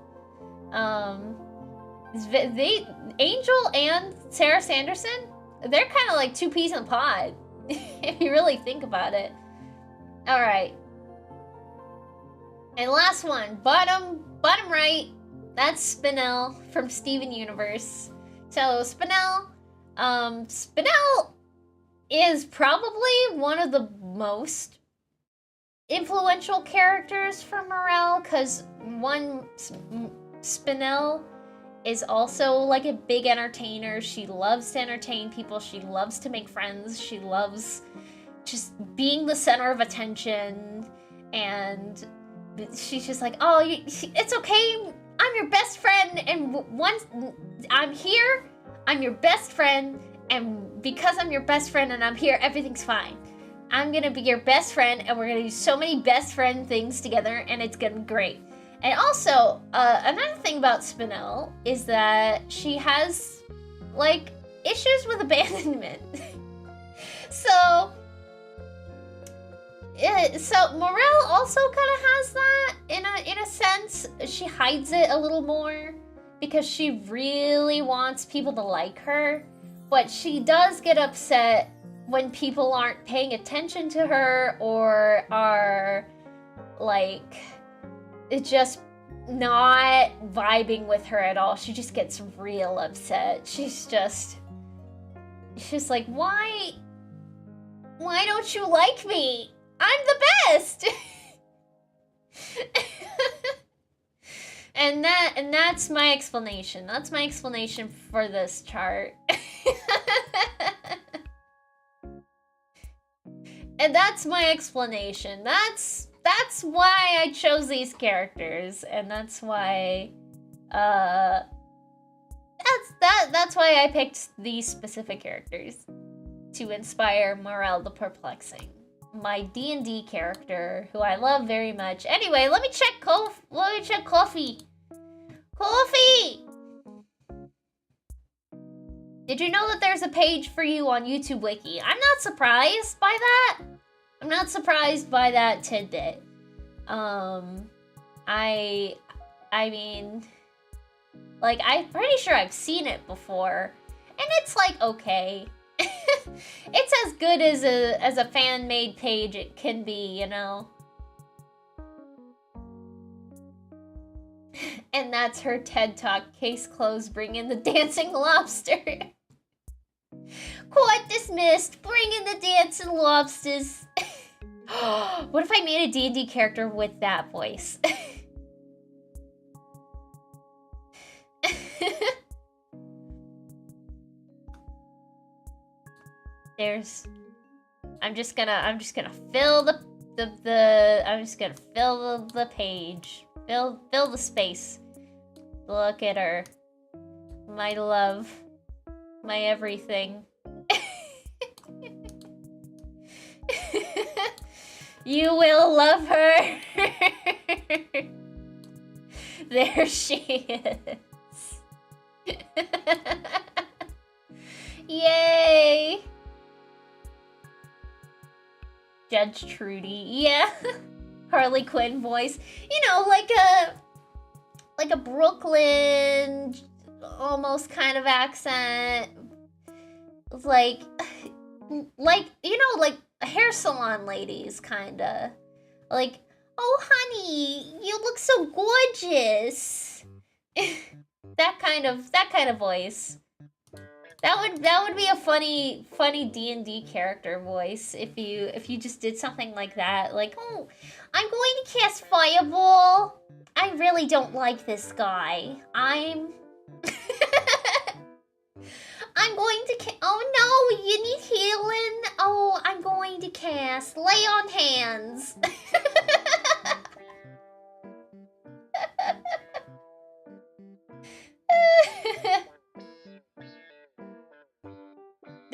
Speaker 1: Angel and Sarah Sanderson, they're kind of like two peas in a pod, if you really think about it. All right. And last one, bottom right, that's Spinel from Steven Universe. So Spinel is probably one of the most influential characters for Morel, because Spinel is also like a big entertainer. She loves to entertain people. She loves to make friends. She loves just being the center of attention. And she's just like, oh, it's okay. I'm your best friend. And once I'm here, I'm your best friend. And because I'm your best friend and I'm here, everything's fine. I'm gonna be your best friend, and we're gonna do so many best friend things together, and it's gonna be great. And also, another thing about Spinel is that she has, like, issues with abandonment. So Morel also kind of has that in a sense. She hides it a little more because she really wants people to like her, but she does get upset when people aren't paying attention to her or are like just not vibing with her at all. She just gets real upset. She's just like, why don't you like me? I'm the best. and that's my explanation. That's my explanation for this chart. And that's my explanation. That's why I chose these characters, and that's why that's why I picked these specific characters to inspire Morel the Perplexing, my D&D character, who I love very much. Anyway, let me check Coffee. Coffee! Did you know that there's a page for you on YouTube Wiki? I'm not surprised by that. I'm not surprised by that tidbit. I mean, like, I'm pretty sure I've seen it before, and it's like, okay. It's as good as a fan-made page it can be, you know? And that's her TED Talk. Case closed, bring in the dancing lobster. Court dismissed, bring in the dancing lobsters. What if I made a D&D character with that voice? I'm just gonna fill the page. Fill the space. Look at her. My love. My everything. You will love her. There she is. Yay! Judge Trudy. Yeah. Harley Quinn voice. You know, like a Brooklyn almost kind of accent. Like you know, like hair salon ladies kinda. Like, oh honey, you look so gorgeous. that kind of voice. That would be a funny D&D character voice if you just did something like that. Like, oh, I'm going to cast Fireball. I really don't like this guy. I'm going to oh no, you need healing. Oh, I'm going to cast Lay on Hands.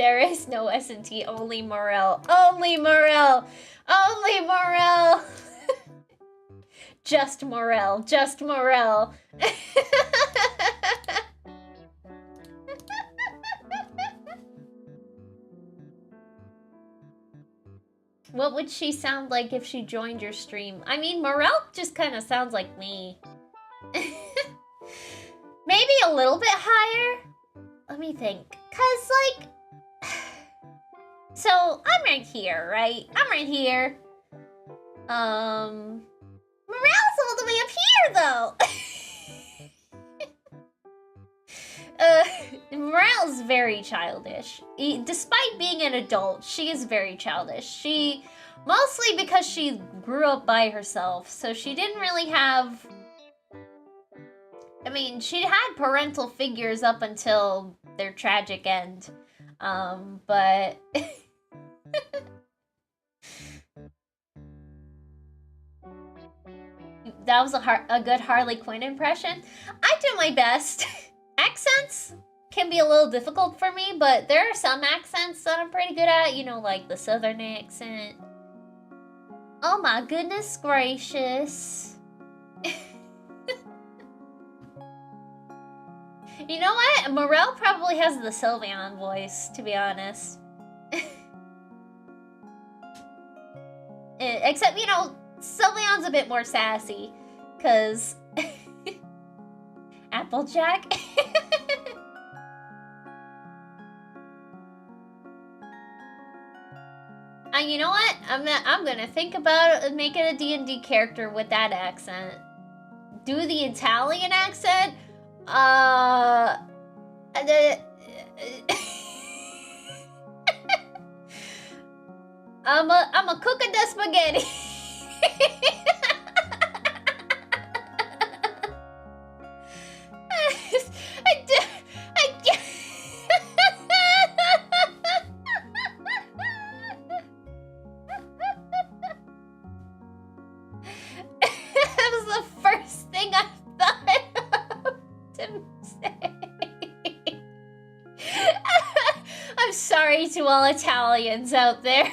Speaker 1: There is no SNT, only Morel. Only Morel! Only Morel! Just Morel. Just Morel. What would she sound like if she joined your stream? I mean, Morel just kind of sounds like me. Maybe a little bit higher? Let me think. Cause, like... So, I'm right here, right? I'm right here. Morel's all the way up here, though! Morel's very childish. Despite being an adult, she is very childish. Mostly because she grew up by herself, so she didn't really have... I mean, she had parental figures up until their tragic end. But... That was a good Harley Quinn impression. I do my best. Accents can be a little difficult for me, but there are some accents that I'm pretty good at. You know, like the Southern accent. Oh my goodness gracious. You know what? Morel probably has the Sylveon voice, to be honest. Except, you know, Sylveon's a bit more sassy, because... Applejack? You know what? I'm gonna think about making a D&D character with that accent. Do the Italian accent? I'm a cooking the spaghetti. That was the first thing I thought to say. I'm sorry to all Italians out there.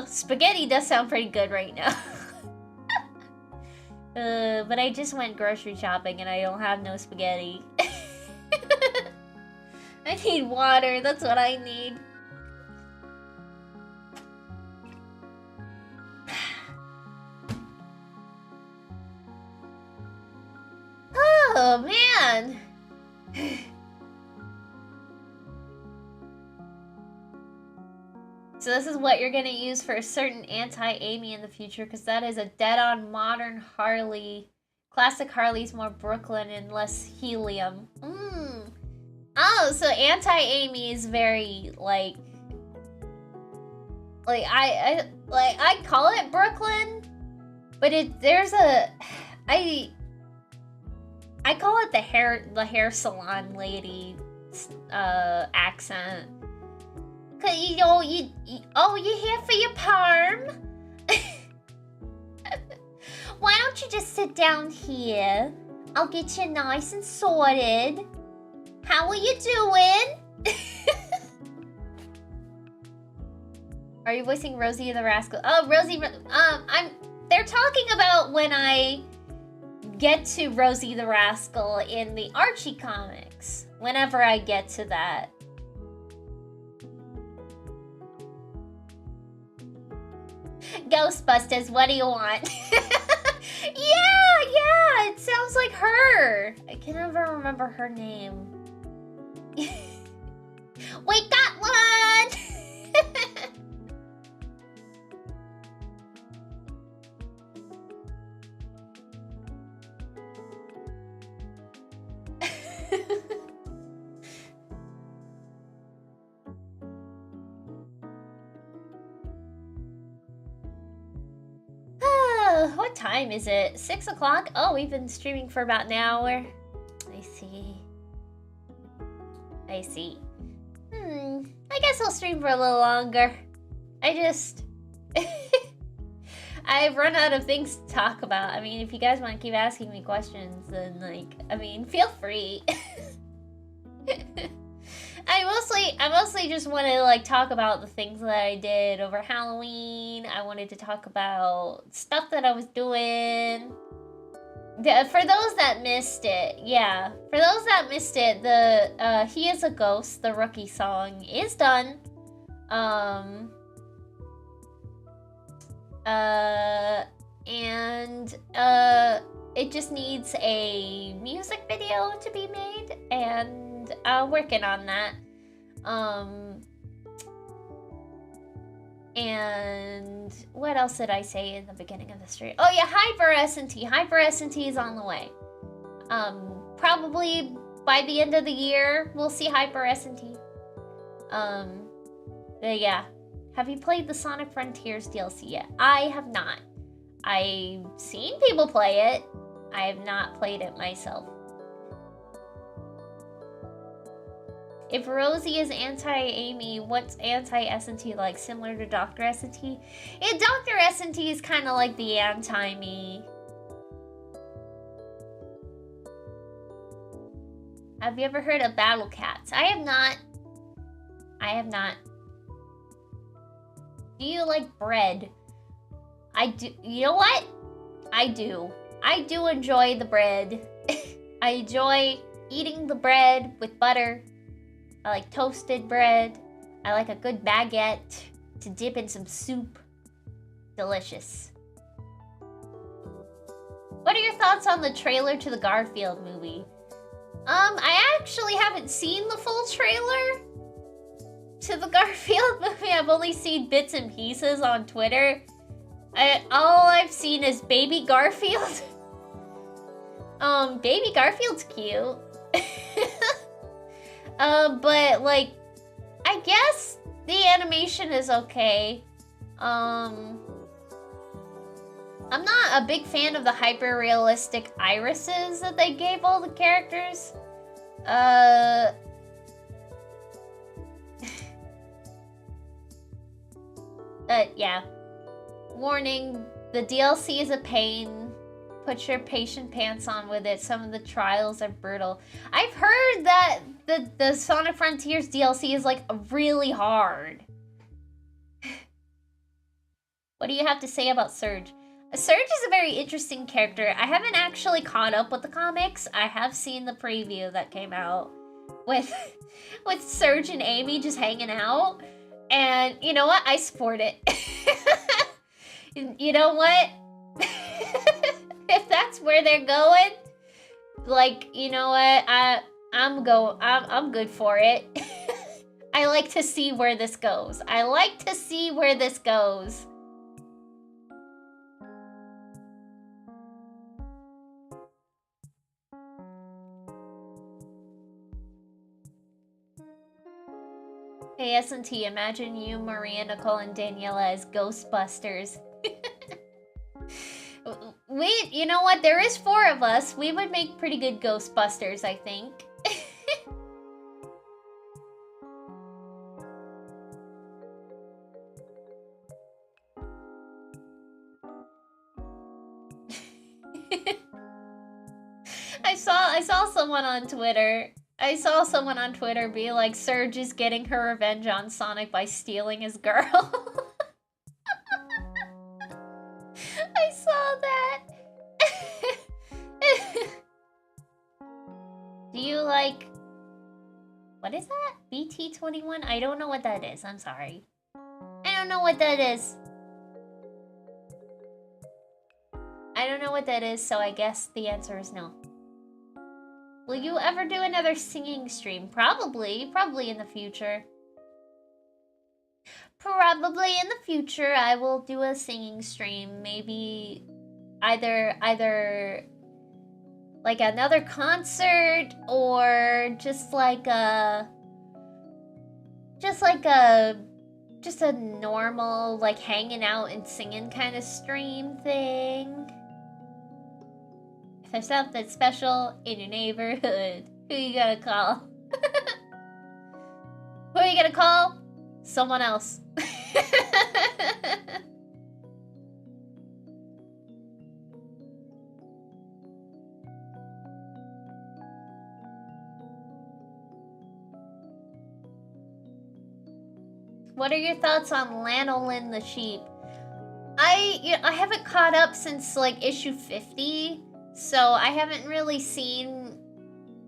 Speaker 1: Spaghetti does sound pretty good right now. But I just went grocery shopping and I don't have no spaghetti. I need water, that's what I need. Oh, man. So this is what you're gonna use for a certain anti-Amy in the future, because that is a dead-on modern Harley. Classic Harley's more Brooklyn and less helium. Oh, so anti-Amy is very, like I call it Brooklyn, but I call it the hair salon lady accent. Cause you know, you here for your perm? Why don't you just sit down here? I'll get you nice and sorted. How are you doing? Are you voicing Rosie the Rascal? Oh, Rosie, they're talking about when I get to Rosie the Rascal in the Archie comics. Whenever I get to that. Ghostbusters, what do you want? Yeah, it sounds like her. I can never remember her name. We got one! What time is it? 6 o'clock? Oh, we've been streaming for about an hour. I see. I guess I'll stream for a little longer. I've run out of things to talk about. I mean, if you guys want to keep asking me questions, then, like, I mean, feel free. I mostly just want to like talk about the things that I did over Halloween. I wanted to talk about stuff that I was doing. For those that missed it, yeah. For those that missed it, the He Is a Ghost, the rookie song, is done. It just needs a music video to be made, and working on that. And what else did I say in the beginning of the stream? Oh yeah, Hyper SNT. Hyper SNT is on the way. Probably by the end of the year, we'll see Hyper SNT. But yeah. Have you played the Sonic Frontiers DLC yet? I have not. I've seen people play it. I have not played it myself. If Rosie is anti-Amy, what's anti-SNT like? Similar to Dr. SNT? Yeah, Dr. SNT is kind of like the anti-me. Have you ever heard of Battle Cats? I have not. I have not. Do you like bread? I do. You know what? I do. I do enjoy the bread. I enjoy eating the bread with butter. I like toasted bread. I like a good baguette to dip in some soup. Delicious. What are your thoughts on the trailer to the Garfield movie? I actually haven't seen the full trailer to the Garfield movie. I've only seen bits and pieces on Twitter. All I've seen is Baby Garfield. Baby Garfield's cute. But like, I guess the animation is okay. I'm not a big fan of the hyper-realistic irises that they gave all the characters. Yeah. Warning, the DLC is a pain. Put your patient pants on with it. Some of the trials are brutal. I've heard that the Sonic Frontiers DLC is like really hard. What do you have to say about Surge? Surge is a very interesting character. I haven't actually caught up with the comics. I have seen the preview that came out with Surge and Amy just hanging out. And you know what? I support it. You know what? If that's where they're going, like, you know what? I'm good for it. I like to see where this goes. I like to see where this goes. Hey, SNT, imagine you, Maria, Nicole, and Daniela as Ghostbusters. You know what? There is 4 of us. We would make pretty good Ghostbusters, I think. I saw someone on Twitter. I saw someone on Twitter be like, Surge is getting her revenge on Sonic by stealing his girl. I saw that. Do you like... What is that? BT21? I don't know what that is. I'm sorry. I don't know what that is. I don't know what that is, so I guess the answer is no. Will you ever do another singing stream? Probably. Probably in the future. Probably in the future, I will do a singing stream. Maybe either like another concert or just a normal like hanging out and singing kind of stream thing. If there's something special in your neighborhood, who you gonna call? Who are you gonna call? Someone else. What are your thoughts on Lanolin the sheep? I haven't caught up since like issue 50, so I haven't really seen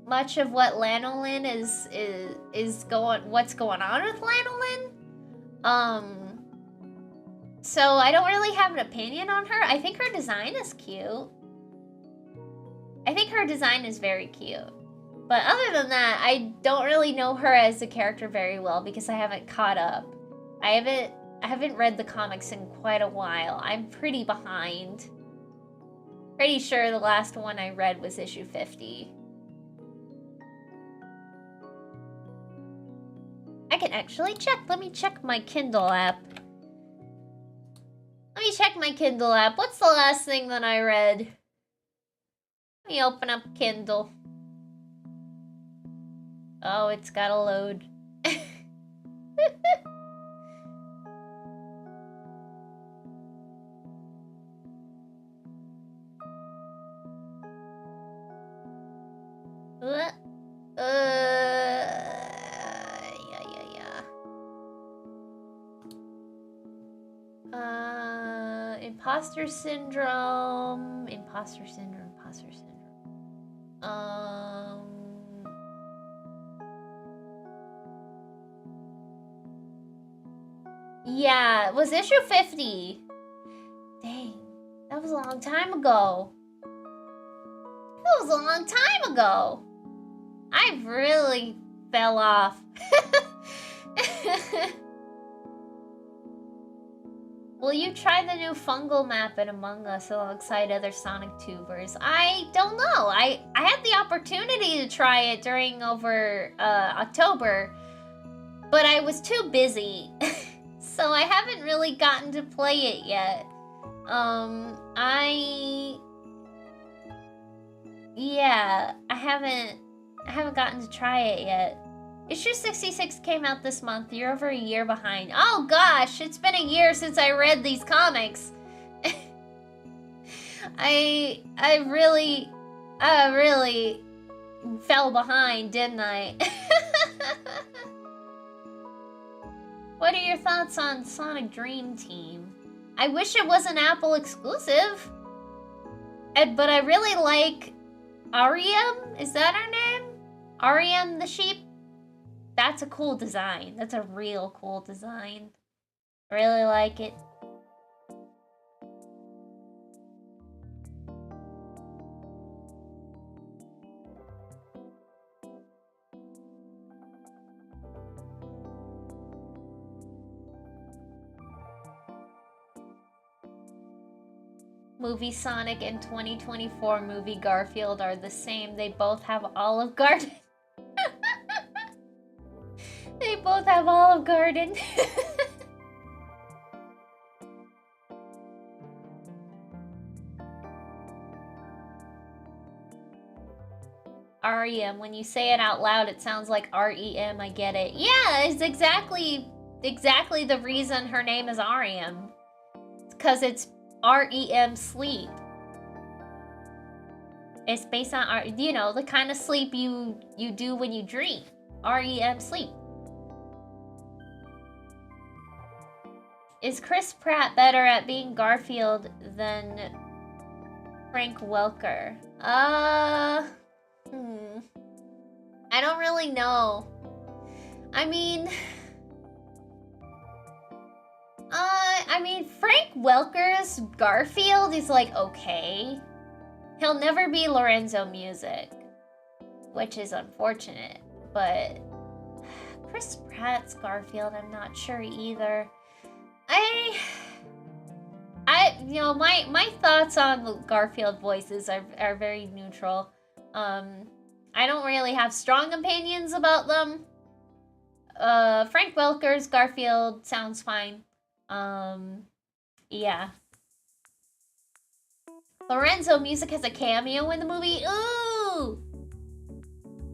Speaker 1: much of what Lanolin what's going on with Lanolin. So I don't really have an opinion on her. I think her design is cute. I think her design is very cute. But other than that, I don't really know her as a character very well because I haven't caught up. I haven't read the comics in quite a while. I'm pretty behind. Pretty sure the last one I read was issue 50. I can actually check. Let me check my Kindle app. Let me check my Kindle app. What's the last thing that I read? Let me open up Kindle. Oh, it's gotta load. Imposter syndrome. Yeah, it was issue 50. Dang, that was a long time ago. That was a long time ago. I really fell off. Will you try the new fungal map in Among Us alongside other Sonic tubers? I don't know. I had the opportunity to try it during October, but I was too busy. So I haven't really gotten to play it yet. I haven't gotten to try it yet. Issue 66 came out this month. You're over a year behind. Oh gosh, it's been a year since I read these comics. I really fell behind, didn't I? What are your thoughts on Sonic Dream Team? I wish it was an Apple exclusive. But I really like Ariam. Is that her name? Ariam the sheep? That's a cool design. That's a real cool design. Really like it. Movie Sonic and 2024 movie Garfield are the same. They both have Olive Garden. They both have Olive Garden. R-E-M. When you say it out loud, it sounds like R-E-M. I get it. Yeah, it's exactly the reason her name is R-E-M. It's because it's R-E-M sleep. It's based on, you know, the kind of sleep you do when you dream. R-E-M sleep. Is Chris Pratt better at being Garfield than Frank Welker? I don't really know. I mean, Frank Welker's Garfield is like okay. He'll never be Lorenzo Music, which is unfortunate, but Chris Pratt's Garfield, I'm not sure either. You know, my thoughts on the Garfield voices are very neutral. I don't really have strong opinions about them. Frank Welker's Garfield sounds fine. Yeah. Lorenzo Music has a cameo in the movie. Ooh!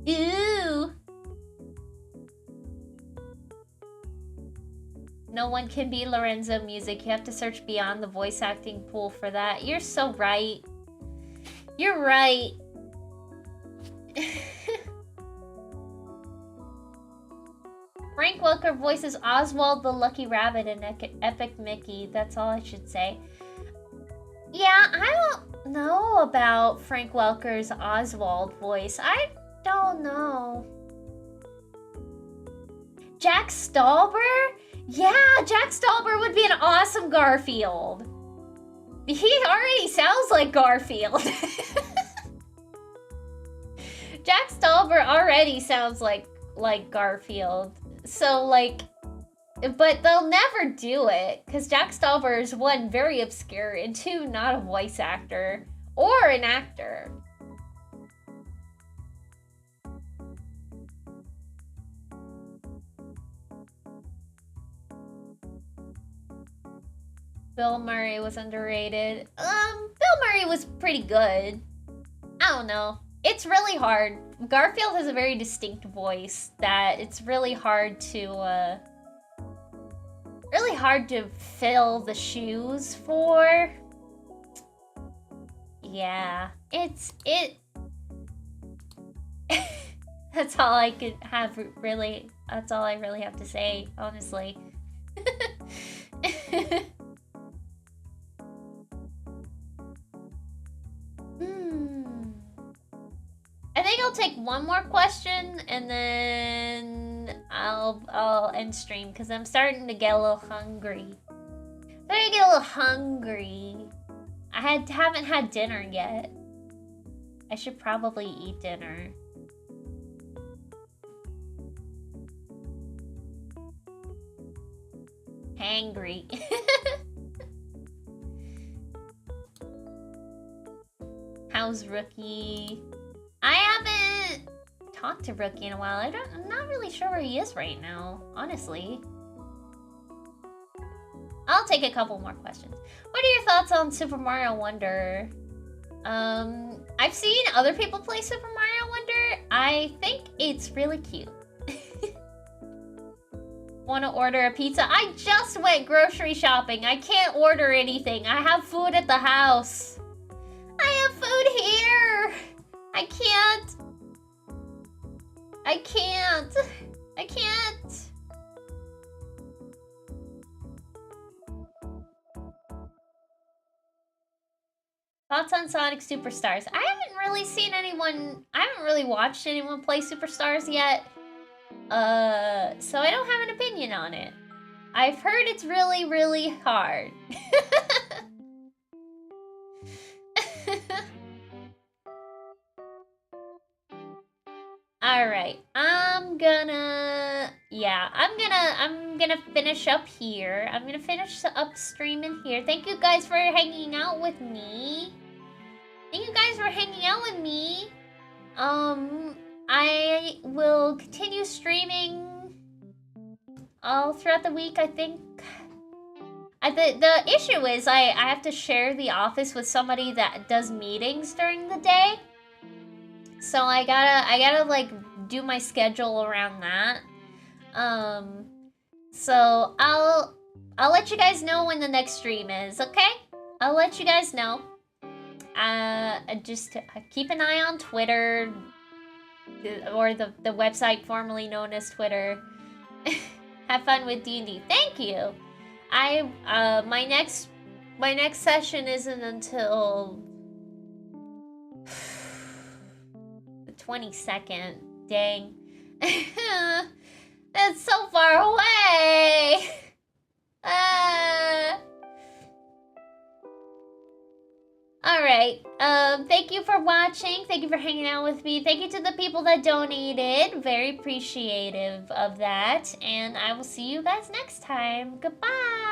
Speaker 1: Ooh! No one can be Lorenzo Music. You have to search beyond the voice acting pool for that. You're so right. You're right. Frank Welker voices Oswald the Lucky Rabbit in Epic Mickey. That's all I should say. Yeah, I don't know about Frank Welker's Oswald voice. I don't know. Jack Stauber? Yeah, Jack Stauber would be an awesome Garfield. He already sounds like Garfield. Jack Stauber already sounds like Garfield. So, like, but they'll never do it, because Jack Stauber is, one, very obscure, and two, not a voice actor. Or an actor. Bill Murray was underrated. Bill Murray was pretty good. I don't know. It's really hard. Garfield has a very distinct voice that it's really hard to fill the shoes for. Yeah, that's all I could have really, that's all I really have to say, honestly. I think I'll take one more question and then I'll end stream because I'm starting to get a little hungry. I haven't had dinner yet. I should probably eat dinner. Hangry. How's Rookie? I haven't talked to Rookie in a while. I'm not really sure where he is right now, honestly. I'll take a couple more questions. What are your thoughts on Super Mario Wonder? I've seen other people play Super Mario Wonder. I think it's really cute. Want to order a pizza? I just went grocery shopping. I can't order anything. I have food at the house. I have food here. I can't. Thoughts on Sonic Superstars? I haven't really seen anyone, I haven't really watched anyone play Superstars yet. So I don't have an opinion on it. I've heard it's really, really hard. Alright, I'm gonna finish up here. I'm gonna finish up streaming here. Thank you guys for hanging out with me. I will continue streaming all throughout the week, I think. The issue is I have to share the office with somebody that does meetings during the day. So I gotta like do my schedule around that. So I'll let you guys know when the next stream is, okay? I'll let you guys know. Just keep an eye on Twitter, or the website formerly known as Twitter. Have fun with D&D. Thank you. My next session isn't until the 22nd. Dang. That's so far away. Alright, thank you for watching, thank you for hanging out with me, thank you to the people that donated, very appreciative of that, and I will see you guys next time. Goodbye!